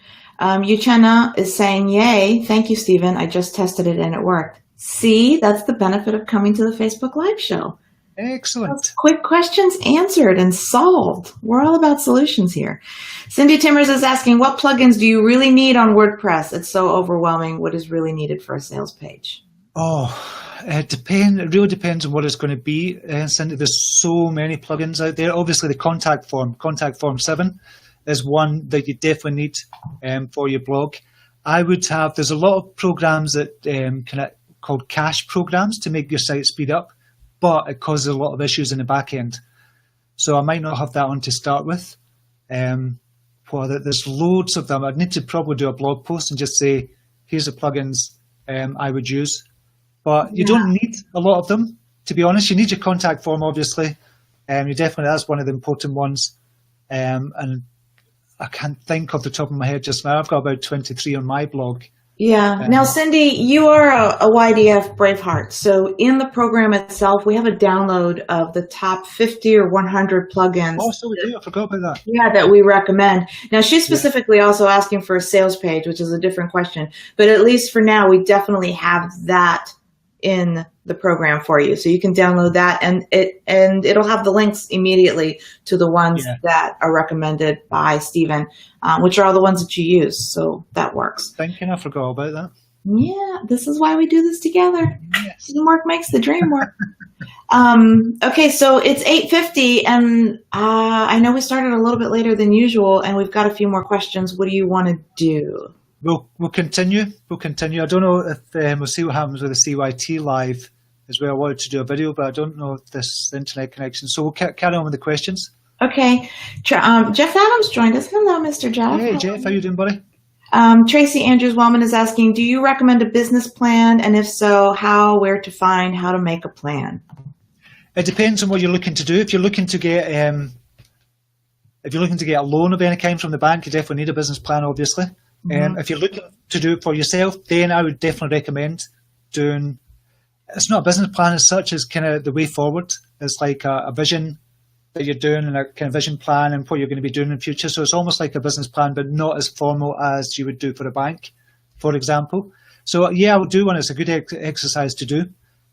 S2: Uchenna is saying, yay, thank you, Stephen. I just tested it and it worked. See, that's the benefit of coming to the Facebook Live show.
S1: Excellent.
S2: That's quick questions answered and solved. We're all about solutions here. Cindy Timmers is asking, what plugins do you really need on WordPress? It's so overwhelming. What is really needed for a sales page?
S1: It really depends on what it's going to be. Cindy, there's so many plugins out there. Obviously, the contact form 7 is one that you definitely need for your blog. There's a lot of programs that called cache programs to make your site speed up, but it causes a lot of issues in the back end. So I might not have that on to start with. There's loads of them. I'd need to probably do a blog post and just say, here's the plugins I would use. But you don't need a lot of them, to be honest. You need your contact form, obviously. That's one of the important ones. And I can't think off the top of my head just now. I've got about 23 on my blog.
S2: Yeah. Now, Cindy, you are a YDF Braveheart. So in the program itself, we have a download of the top 50 or 100 plugins.
S1: Oh, so we do. I forgot about that.
S2: Yeah, that we recommend. Now, she's specifically also asking for a sales page, which is a different question. But at least for now, we definitely have that in the program for you. So you can download that, and it'll have the links immediately to the ones that are recommended by Stephen, which are all the ones that you use. So that works.
S1: Thinking I forgot about that.
S2: Yeah, this is why we do this together.
S1: Yes.
S2: Teamwork makes the dream work. Okay, so it's 8:50, and I know we started a little bit later than usual, and we've got a few more questions. What do you want to do?
S1: We'll continue. I don't know if we'll see what happens with the YDFLive as well. I wanted to do a video, but I don't know if this internet connection. So we'll carry on with the questions.
S2: Okay. Jeff Adams joined us. Hello, Mr. Jeff.
S1: Hey, Jeff. How you doing, buddy?
S2: Tracy Andrews Wellman is asking, do you recommend a business plan? And if so, how, where to find, how to make a plan?
S1: It depends on what you're looking to do. If you're looking to get a loan of any kind from the bank, you definitely need a business plan, obviously. If you're looking to do it for yourself, then I would definitely recommend doing it's not a business plan as such, as kind of the way forward. It's like a vision that you're doing and a kind of vision plan and what you're going to be doing in the future. So it's almost like a business plan, but not as formal as you would do for a bank, for example. So yeah, I'll do one. It's a good exercise to do.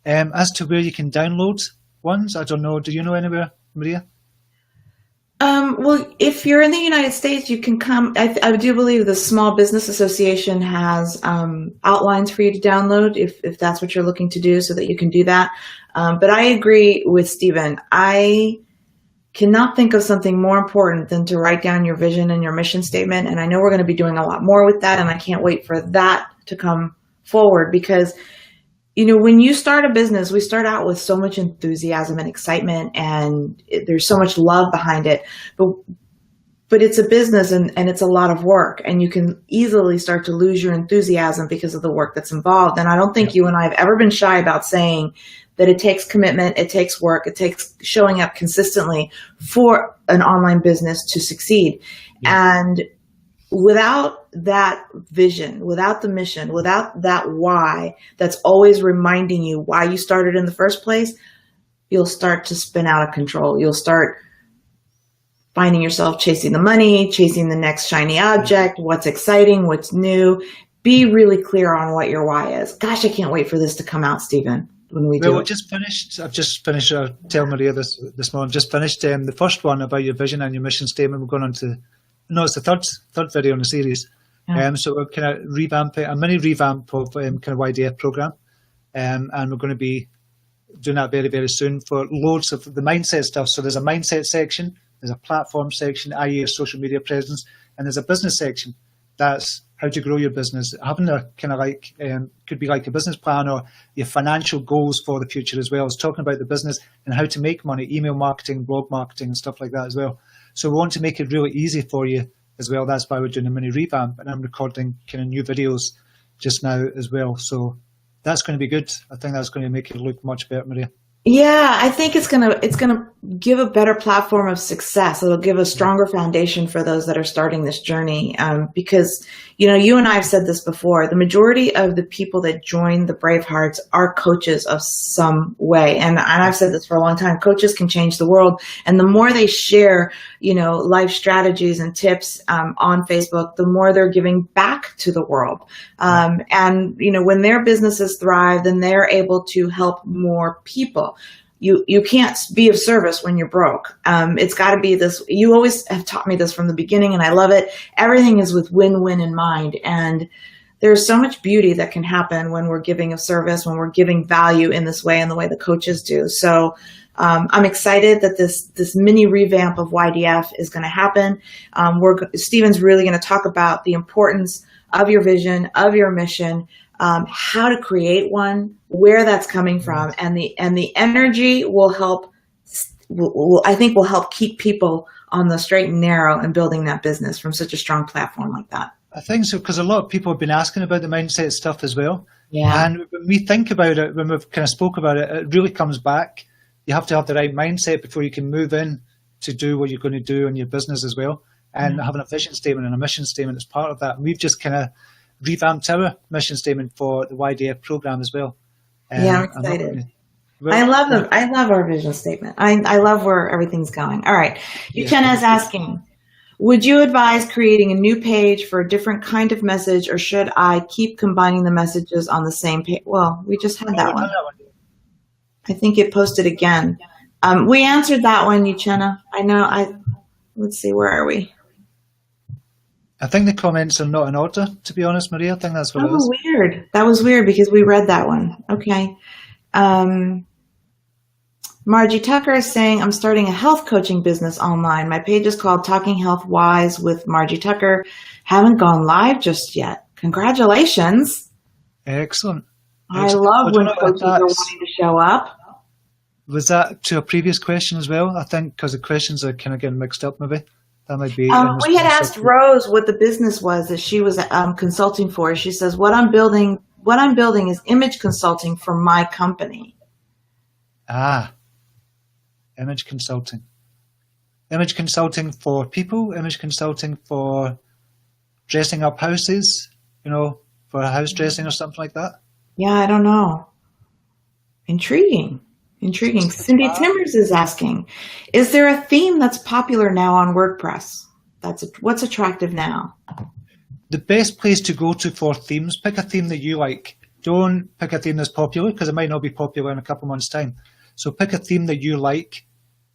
S1: As to where you can download ones, I don't know. Do you know anywhere, Maria?
S2: Well, if you're in the United States, you can come. I do believe the Small Business Association has outlines for you to download if that's what you're looking to do, so that you can do that. But I agree with Stephen. I cannot think of something more important than to write down your vision and your mission statement. And I know we're going to be doing a lot more with that, and I can't wait for that to come forward, because when you start a business, we start out with so much enthusiasm and excitement, and there's so much love behind it. But it's a business, and it's a lot of work, and you can easily start to lose your enthusiasm because of the work that's involved. And I don't think you and I have ever been shy about saying that it takes commitment, it takes work, it takes showing up consistently for an online business to succeed. Yeah. And without that vision, without the mission, without that why that's always reminding you why you started in the first place, you'll start to spin out of control. You'll start finding yourself chasing the money, chasing the next shiny object, what's exciting, what's new. Be really clear on what your why is. Gosh, I can't wait for this to come out, Stephen, when we do it.
S1: I've just finished, tell Maria this morning, I've just finished the first one about your vision and your mission statement. We're going on to, no, it's the third video in the series. Yeah. So we're kind of revamping, a mini revamp of kind of YDF program. And we're going to be doing that very, very soon for loads of the mindset stuff. So there's a mindset section, there's a platform section, i.e. a social media presence, and there's a business section. That's how to grow your business. Having a kind of like, could be like a business plan or your financial goals for the future as well. It's talking about the business and how to make money, email marketing, blog marketing, and stuff like that as well. So we want to make it really easy for you as well. That's why we're doing a mini revamp, and I'm recording kind of new videos just now as well. So that's going to be good. I think that's going to make it look much better, Maria.
S2: Yeah, I think it's gonna give a better platform of success. It'll give a stronger foundation for those that are starting this journey. Because you and I have said this before. The majority of the people that join the Bravehearts are coaches of some way, and I've said this for a long time. Coaches can change the world, and the more they share, life strategies and tips on Facebook, the more they're giving back to the world. And when their businesses thrive, then they're able to help more people. You can't be of service when you're broke. It's got to be this. You always have taught me this from the beginning, and I love it. Everything is with win-win in mind, and there's so much beauty that can happen when we're giving of service, when we're giving value in this way and the way the coaches do. So I'm excited that this mini revamp of YDF is going to happen. Stephen's really going to talk about the importance of your vision, of your mission, how to create one, where that's coming from, and the energy will help. I think will help keep people on the straight and narrow and building that business from such a strong platform like that.
S1: I think so, because a lot of people have been asking about the mindset stuff as well.
S2: Yeah.
S1: And when we think about it, when we've kind of spoke about it, it really comes back. You have to have the right mindset before you can move in to do what you're going to do in your business as well. And having a vision statement and a mission statement is part of that. And we've just kind of revamped our mission statement for the YDF program as well.
S2: Yeah, I'm excited. I love them. I love our vision statement. I love where everything's going. All right. Uchenna is asking, would you advise creating a new page for a different kind of message, or should I keep combining the messages on the same page? Well, we just had that one. I think it posted again. We answered that one, Uchenna. I know. Let's see, where are we?
S1: I think the comments are not in order, to be honest, Maria. I think that's what it was.
S2: Oh, weird. That was weird because we read that one. Okay. Margie Tucker is saying, I'm starting a health coaching business online. My page is called Talking Health Wise with Margie Tucker. Haven't gone live just yet. Congratulations.
S1: Excellent.
S2: I love when coaches are wanting to show up.
S1: Was that to a previous question as well? I think because the questions are kind of getting mixed up maybe. That might be.
S2: We had asked Rose what the business was that she was consulting for. She says, what I'm building is image consulting for my company.
S1: Image consulting. Image consulting for people, image consulting for dressing up houses, for house dressing or something like that.
S2: Yeah, I don't know. Intriguing. Cindy Timbers is asking, is there a theme that's popular now on WordPress? What's attractive now?
S1: The best place to go to for themes, pick a theme that you like. Don't pick a theme that's popular because it might not be popular in a couple of months' time. So pick a theme that you like.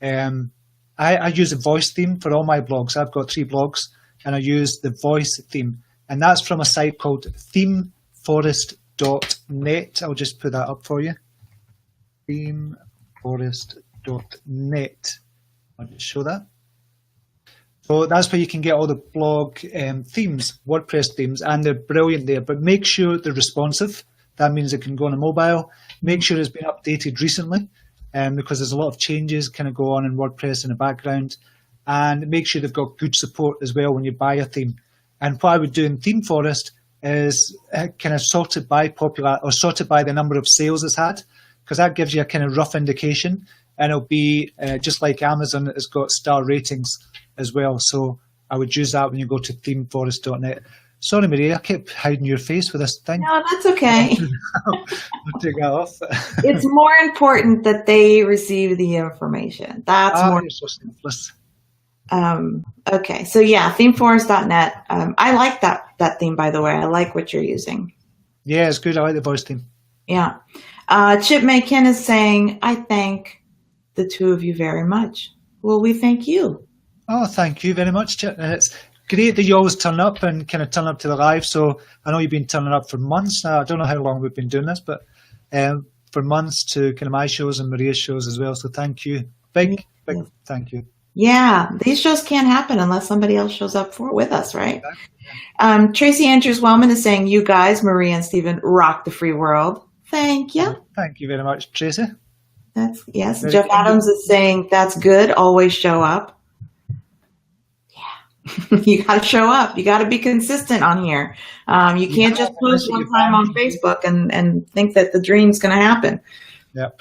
S1: I use a voice theme for all my blogs. I've got 3 blogs, and I use the voice theme. And that's from a site called themeforest.net. I'll just put that up for you. Themeforest.net. I'll just show that. So that's where you can get all the blog themes, WordPress themes, and they're brilliant there. But make sure they're responsive. That means it can go on a mobile. Make sure it's been updated recently, because there's a lot of changes kind of go on in WordPress in the background. And make sure they've got good support as well when you buy a theme. And what I would do in Theme Forest is kind of sorted by popular or sorted by the number of sales it's had, because that gives you a kind of rough indication. And it'll be just like Amazon, it's got star ratings as well. So I would use that when you go to themeforest.net. Sorry, Maria, I kept hiding your face with this thing.
S2: No, that's okay.
S1: I'll take that off.
S2: It's more important that they receive the information. That's more.
S1: You're so selfless.
S2: Okay, so yeah, themeforest.net. I like that theme, by the way. I like what you're using.
S1: Yeah, it's good. I like the voice theme.
S2: Yeah. Chip Maykin is saying, I thank the two of you very much. Well, we thank you.
S1: Oh, thank you very much, Chip. And it's great that you always turn up and kind of turn up to the live. So I know you've been turning up for months now. I don't know how long we've been doing this, but for months to kind of my shows and Maria's shows as well. So thank you. Big thank you.
S2: Yeah, these shows can't happen unless somebody else shows up with us, right? Tracy Andrews Wellman is saying, you guys, Maria and Stephen, rock the free world. Thank you.
S1: Thank you very much, Tracy.
S2: Yes. Very Jeff Adams is saying, that's good. Always show up. Yeah. You got to show up. You got to be consistent on here. You can't just post one time on Facebook and think that the dream's going to happen.
S1: Yep.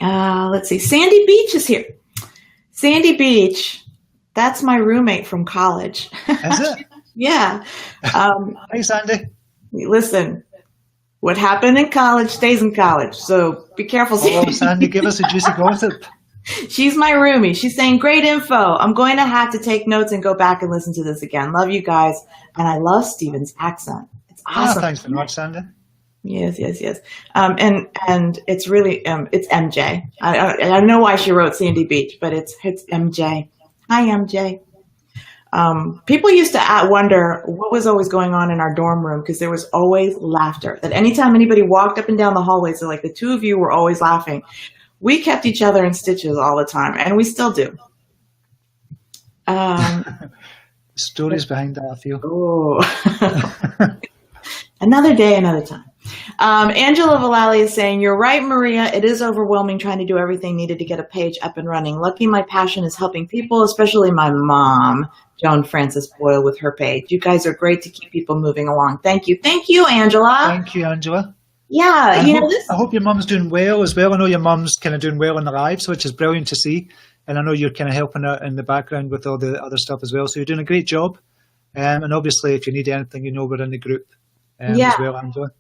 S2: Let's see. Sandy Beach is here. Sandy Beach, that's my roommate from college.
S1: Is it?
S2: Yeah.
S1: Hi, Sandy.
S2: Listen, what happened in college stays in college, so be careful.
S1: Oh, Sandy, give us a juicy gossip.
S2: She's my roomie. She's saying, great info. I'm going to have to take notes and go back and listen to this again. Love you guys. And I love Stephen's accent. It's awesome.
S1: Thanks very much, Sandy.
S2: Yes. And it's really, it's MJ. I know why she wrote Sandy Beach, but it's MJ. Hi, MJ. People used to wonder what was always going on in our dorm room because there was always laughter. That anytime anybody walked up and down the hallway, so like the two of you were always laughing. We kept each other in stitches all the time, and we still do.
S1: Stories behind that, I feel.
S2: Oh. Another day, another time. Angela Vallely is saying, you're right, Maria. It is overwhelming trying to do everything needed to get a page up and running. Lucky my passion is helping people, especially my mom, Joan Frances Boyle, with her page. You guys are great to keep people moving along. Thank you. Thank you, Angela.
S1: Thank you, Angela.
S2: Yeah.
S1: I hope your mum's doing well as well. I know your mum's kind of doing well in the lives, which is brilliant to see. And I know you're kind of helping out in the background with all the other stuff as well. So you're doing a great job. And obviously, if you need anything, we're in the group as well, Angela.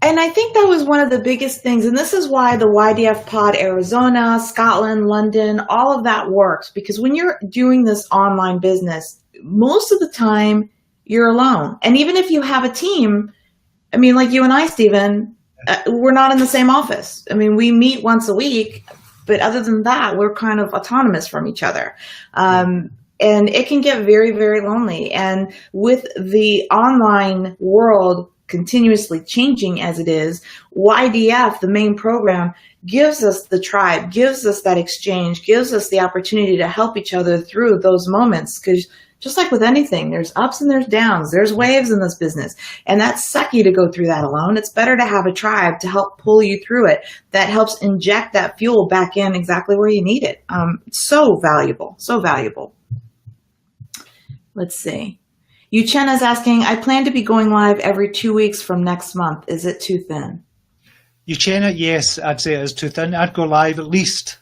S2: And I think that was one of the biggest things. And this is why the YDF pod, Arizona, Scotland, London, all of that works. Because when you're doing this online business, most of the time you're alone. And even if you have a team, I mean, like you and I, Stephen, we're not in the same office. I mean, we meet once a week, but other than that, we're kind of autonomous from each other. And it can get very, very lonely. And with the online world continuously changing as it is, YDF, the main program, gives us the tribe, gives us that exchange, gives us the opportunity to help each other through those moments. Because just like with anything, there's ups and there's downs, there's waves in this business. And that's sucky to go through that alone. It's better to have a tribe to help pull you through it. That helps inject that fuel back in exactly where you need it. So valuable, so valuable. Let's see. Yuchen is asking, I plan to be going live every 2 weeks from next month. Is it too thin?
S1: Yuchen, yes, I'd say it is too thin. I'd go live at least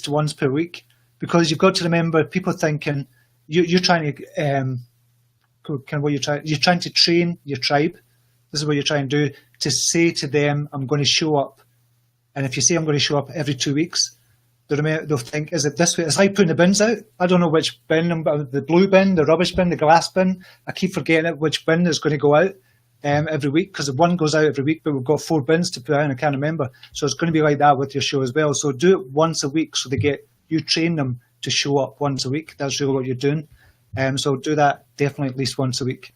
S1: once per week, because you've got to remember, people thinking you're trying to you're trying to train your tribe. This is what you're trying to do, to say to them, I'm going to show up And if you say I'm going to show up every 2 weeks, they'll think, is it this way? It's like putting the bins out. I don't know which bin, the blue bin, the rubbish bin, the glass bin. I keep forgetting which bin is going to go out every week, because one goes out every week, but we've got 4 bins to put out and I can't remember. So it's going to be like that with your show as well. So do it once a week, so you train them to show up once a week. That's really what you're doing. So do that definitely at least once a week.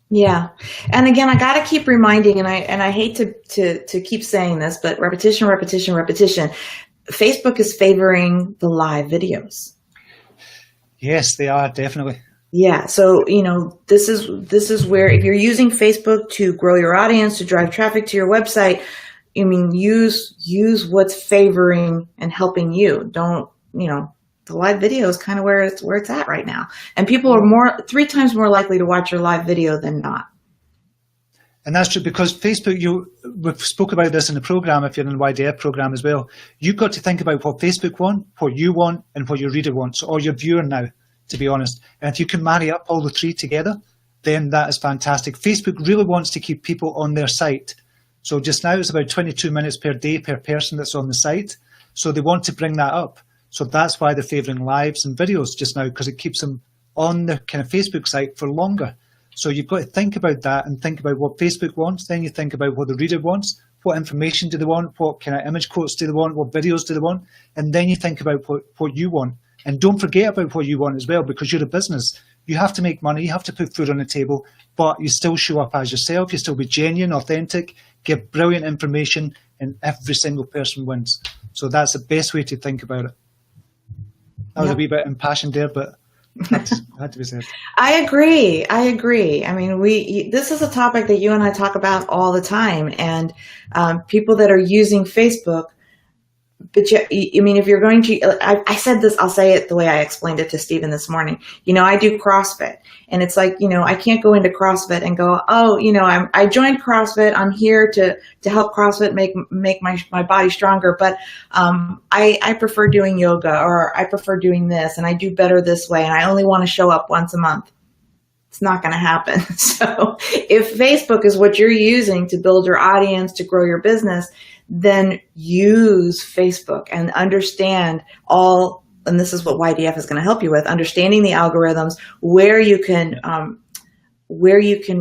S2: Yeah. And again, I got to keep reminding, and I hate to keep saying this, but repetition. Facebook is favoring the live videos.
S1: Yes, they are, definitely.
S2: Yeah. So, this is where, if you're using Facebook to grow your audience, to drive traffic to your website, use what's favoring and helping you. Don't, the live video is kind of where it's at right now. And people are 3 times more likely to watch your live video than not.
S1: And that's true, because Facebook, we've spoke about this in the program, if you're in the YDF program as well. You've got to think about what Facebook want, what you want, and what your reader wants, or your viewer now, to be honest. And if you can marry up all the 3 together, then that is fantastic. Facebook really wants to keep people on their site. So just now it's about 22 minutes per day per person that's on the site. So they want to bring that up. So that's why they're favouring lives and videos just now, because it keeps them on the kind of Facebook site for longer. So you've got to think about that and think about what Facebook wants. Then you think about what the reader wants. What information do they want? What kind of image quotes do they want? What videos do they want? And then you think about what you want. And don't forget about what you want as well, because you're a business. You have to make money. You have to put food on the table, but you still show up as yourself. You still be genuine, authentic, give brilliant information, and every single person wins. So that's the best way to think about it. That was a wee bit impassioned there, but had to be said.
S2: I agree. I mean, this is a topic that you and I talk about all the time, and people that are using Facebook. But if you're going to, I said this, I'll say it the way I explained it to Stephen this morning. I do CrossFit, and it's like, I can't go into CrossFit and go, I joined CrossFit. I'm here to help CrossFit make my body stronger. But I prefer doing yoga, or I prefer doing this, and I do better this way, and I only want to show up once a month. It's not going to happen. So if Facebook is what you're using to build your audience, to grow your business, then use Facebook and understand and this is what YDF is going to help you with, understanding the algorithms, where you can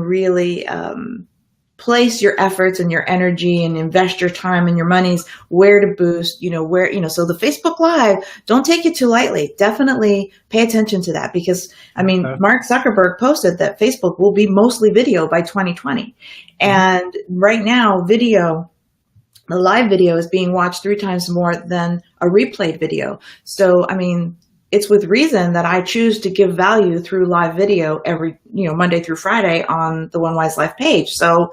S2: really place your efforts and your energy and invest your time and your monies, where to boost, so the Facebook Live, don't take it too lightly. Definitely pay attention to that, because Mark Zuckerberg posted that Facebook will be mostly video by 2020. And right now, the live video is being watched 3 times more than a replayed video. So, it's with reason that I choose to give value through live video every, Monday through Friday on the One Wise Life page. So,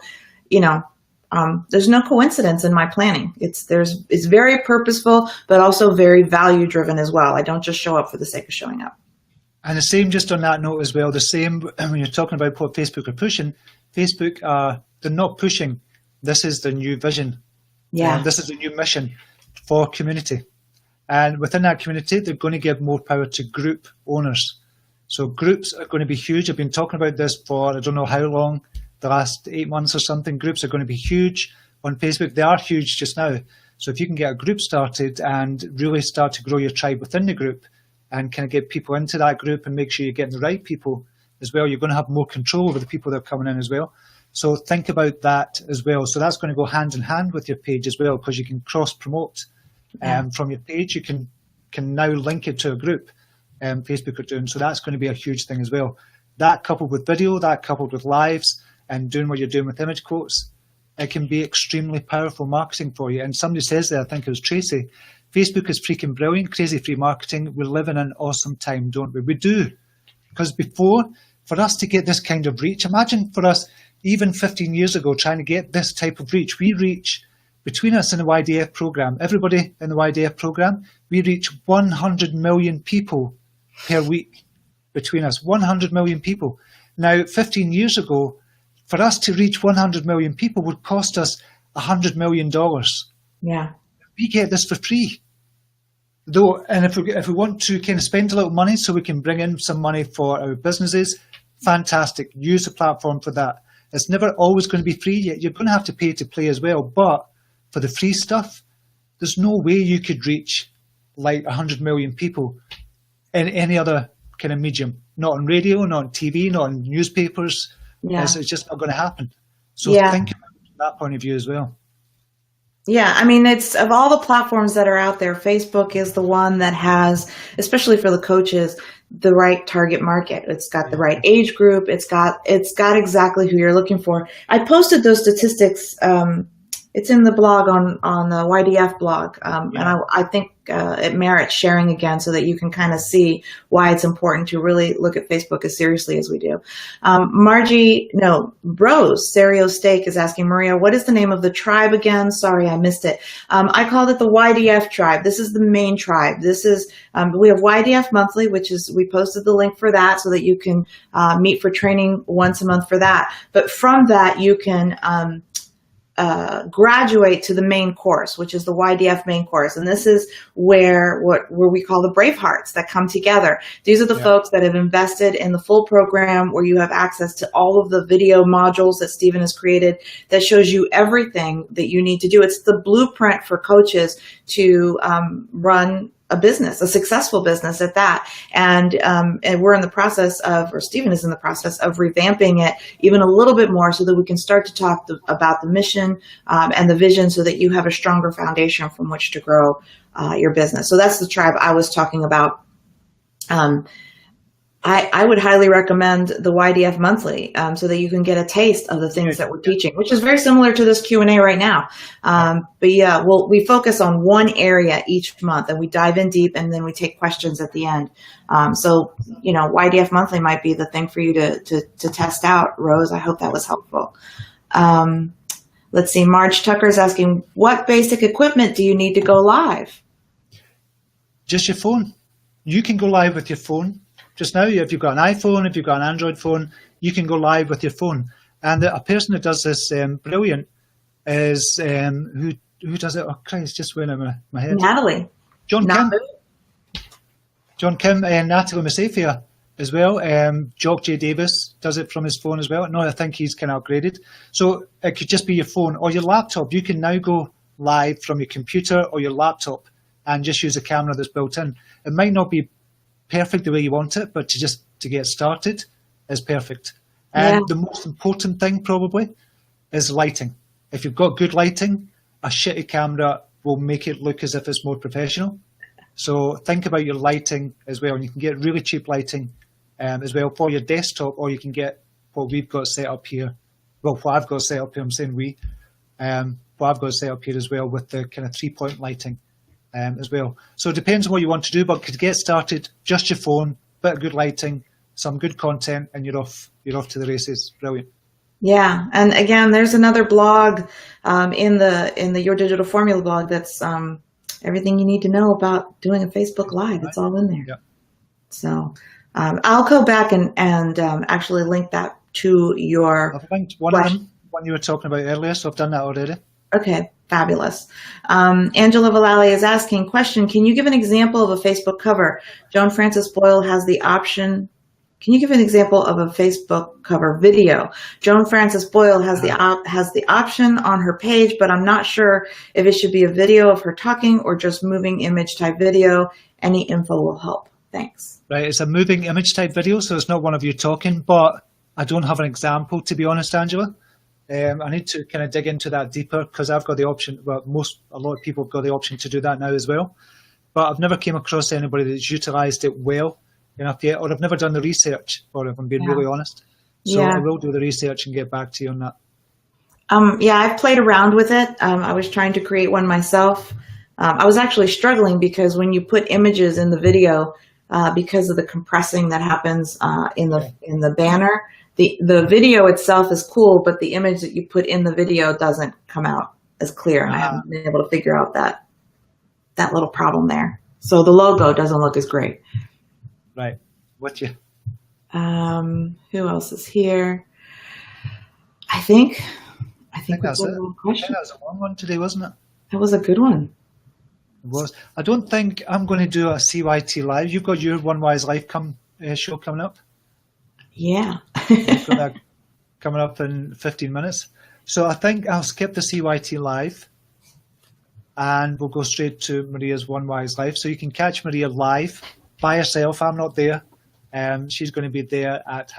S2: there's no coincidence in my planning. It's very purposeful, but also very value driven as well. I don't just show up for the sake of showing up.
S1: And the same, just on that note as well, the same when you're talking about what Facebook are pushing, Facebook, they're not pushing. This is the new vision.
S2: Yeah.
S1: This is a new mission for community. And within that community, they're going to give more power to group owners. So groups are going to be huge. I've been talking about this for I don't know how long, the last 8 months or something. Groups are going to be huge on Facebook. They are huge just now. So if you can get a group started and really start to grow your tribe within the group and kind of get people into that group and make sure you're getting the right people as well, you're going to have more control over the people that are coming in as well. So think about that as well. So that's going to go hand in hand with your page as well, because you can cross promote from your page. You can now link it to a group Facebook are doing. So that's going to be a huge thing as well. That coupled with video, that coupled with lives and doing what you're doing with image quotes, it can be extremely powerful marketing for you. And somebody says there, I think it was Tracy, Facebook is freaking brilliant, crazy free marketing. We live in an awesome time, don't we? We do. Because before, for us to get this kind of reach, imagine for us, even 15 years ago, trying to get this type of reach. We reach, between us in the YDF program, everybody in the YDF program, we reach 100 million people per week between us, 100 million people. Now, 15 years ago, for us to reach 100 million people would cost us $100 million.
S2: Yeah.
S1: We get this for free. Though, and if we want to kind of spend a little money so we can bring in some money for our businesses, fantastic. Use the platform for that. It's never always going to be free. You're going to have to pay to play as well. But for the free stuff, there's no way you could reach like 100 million people in any other kind of medium. Not on radio, not on TV, not on newspapers.
S2: Yeah.
S1: It's just not going to happen. So
S2: Yeah.
S1: think about it from that point of view as well.
S2: Yeah, I mean, it's of all the platforms that are out there, Facebook is the one that has, especially for the coaches, the right target market. It's got the right age group. It's got exactly who you're looking for. I posted those statistics. It's in the blog on the YDF blog, and I think it merits sharing again so that you can kind of see why it's important to really look at Facebook as seriously as we do. Rose Serio Steak is asking, Maria, what is the name of the tribe again? Sorry, I missed it. I called it the YDF tribe. This is the main tribe. This is we have YDF Monthly, which is we posted the link for that so that you can meet for training once a month for that. But from that, you can graduate to the main course, which is the YDF main course. And this is where we call the Bravehearts that come together. These are the folks that have invested in the full program where you have access to all of the video modules that Stephen has created that shows you everything that you need to do. It's the blueprint for coaches to run a business, a successful business at that. And we're in the process of, or Stephen is in the process of revamping it even a little bit more so that we can start to talk about the mission and the vision so that you have a stronger foundation from which to grow your business. So that's the tribe I was talking about. I would highly recommend the YDF Monthly so that you can get a taste of the things that we're teaching, which is very similar to this Q&A right now. But yeah, we focus on one area each month and we dive in deep and then we take questions at the end. So, YDF Monthly might be the thing for you to test out, Rose. I hope that was helpful. Let's see, Marge Tucker is asking, what basic equipment do you need to go live?
S1: Just your phone. You can go live with your phone. Just now, if you've got an iPhone, if you've got an Android phone, you can go live with your phone. And a person who does this brilliant is, who does it? Oh, Christ, just went out of my head.
S2: Natalie.
S1: John Kim and Natalie Musafia as well. Jock J. Davis does it from his phone as well. No, I think he's kind of upgraded. So it could just be your phone or your laptop. You can now go live from your computer or your laptop and just use a camera that's built in. It might not be perfect the way you want it, but to get started is perfect. And the most important thing probably is lighting. If you've got good lighting, a shitty camera will make it look as if it's more professional. So think about your lighting as well, and you can get really cheap lighting as well for your desktop, or you can get what we've got set up here. Well, what I've got set up here, I'm saying what I've got set up here as well with the kind of 3-point lighting. As well. So it depends on what you want to do, but to get started, just your phone, bit of good lighting, some good content, and you're off to the races. Brilliant. Yeah,
S2: and again, there's another blog in the Your Digital Formula blog that's everything you need to know about doing a Facebook Live. It's all in there. Yeah. So I'll go back and actually link that to your. I've linked one
S1: you were talking about earlier, so I've done that already.
S2: Okay, fabulous. Angela Vallely is asking, question, can you give an example of a Facebook cover? Joan Frances Boyle has the option. Can you give an example of a Facebook cover video? Joan Frances Boyle has the option on her page, but I'm not sure if it should be a video of her talking or just moving image type video. Any info will help. Thanks.
S1: Right, it's a moving image type video, so it's not one of you talking, but I don't have an example, to be honest, Angela. I need to kind of dig into that deeper because I've got the option. Well, a lot of people have got the option to do that now as well, but I've never came across anybody that's utilised it well enough yet, or I've never done the research for it, if I'm being really honest. So I will do the research and get back to you on that.
S2: I've played around with it. I was trying to create one myself. I was actually struggling because when you put images in the video, because of the compressing that happens in the banner. The video itself is cool, but the image that you put in the video doesn't come out as clear. And I haven't been able to figure out that little problem there. So the logo doesn't look as great.
S1: Right. With you.
S2: Who else is here? I think
S1: that's it. I think that was a long one today, wasn't it?
S2: That was a good one.
S1: It was. I don't think I'm going to do a CYT Live. You've got your One Wise Life show coming up.
S2: Yeah.
S1: You've got that coming up in 15 minutes. So I think I'll skip the CYT Live and we'll go straight to Maria's One Wise Life. So you can catch Maria live by herself. I'm not there. She's going to be there at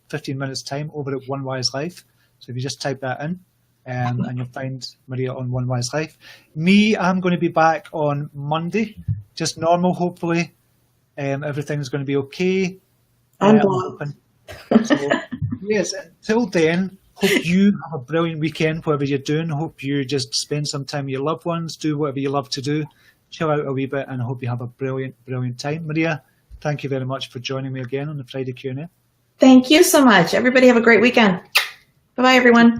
S1: 15 minutes time over at One Wise Life. So if you just type that in, and you'll find Maria on One Wise Life. Me, I'm going to be back on Monday, just normal, hopefully. Everything's going to be okay. So, yes, until then, hope you have a brilliant weekend, whatever you're doing. Hope you just spend some time with your loved ones, do whatever you love to do, chill out a wee bit, and I hope you have a brilliant, brilliant time. Maria, thank you very much for joining me again on the Friday Q&A.
S2: Thank you so much. Everybody have a great weekend. Bye-bye, everyone.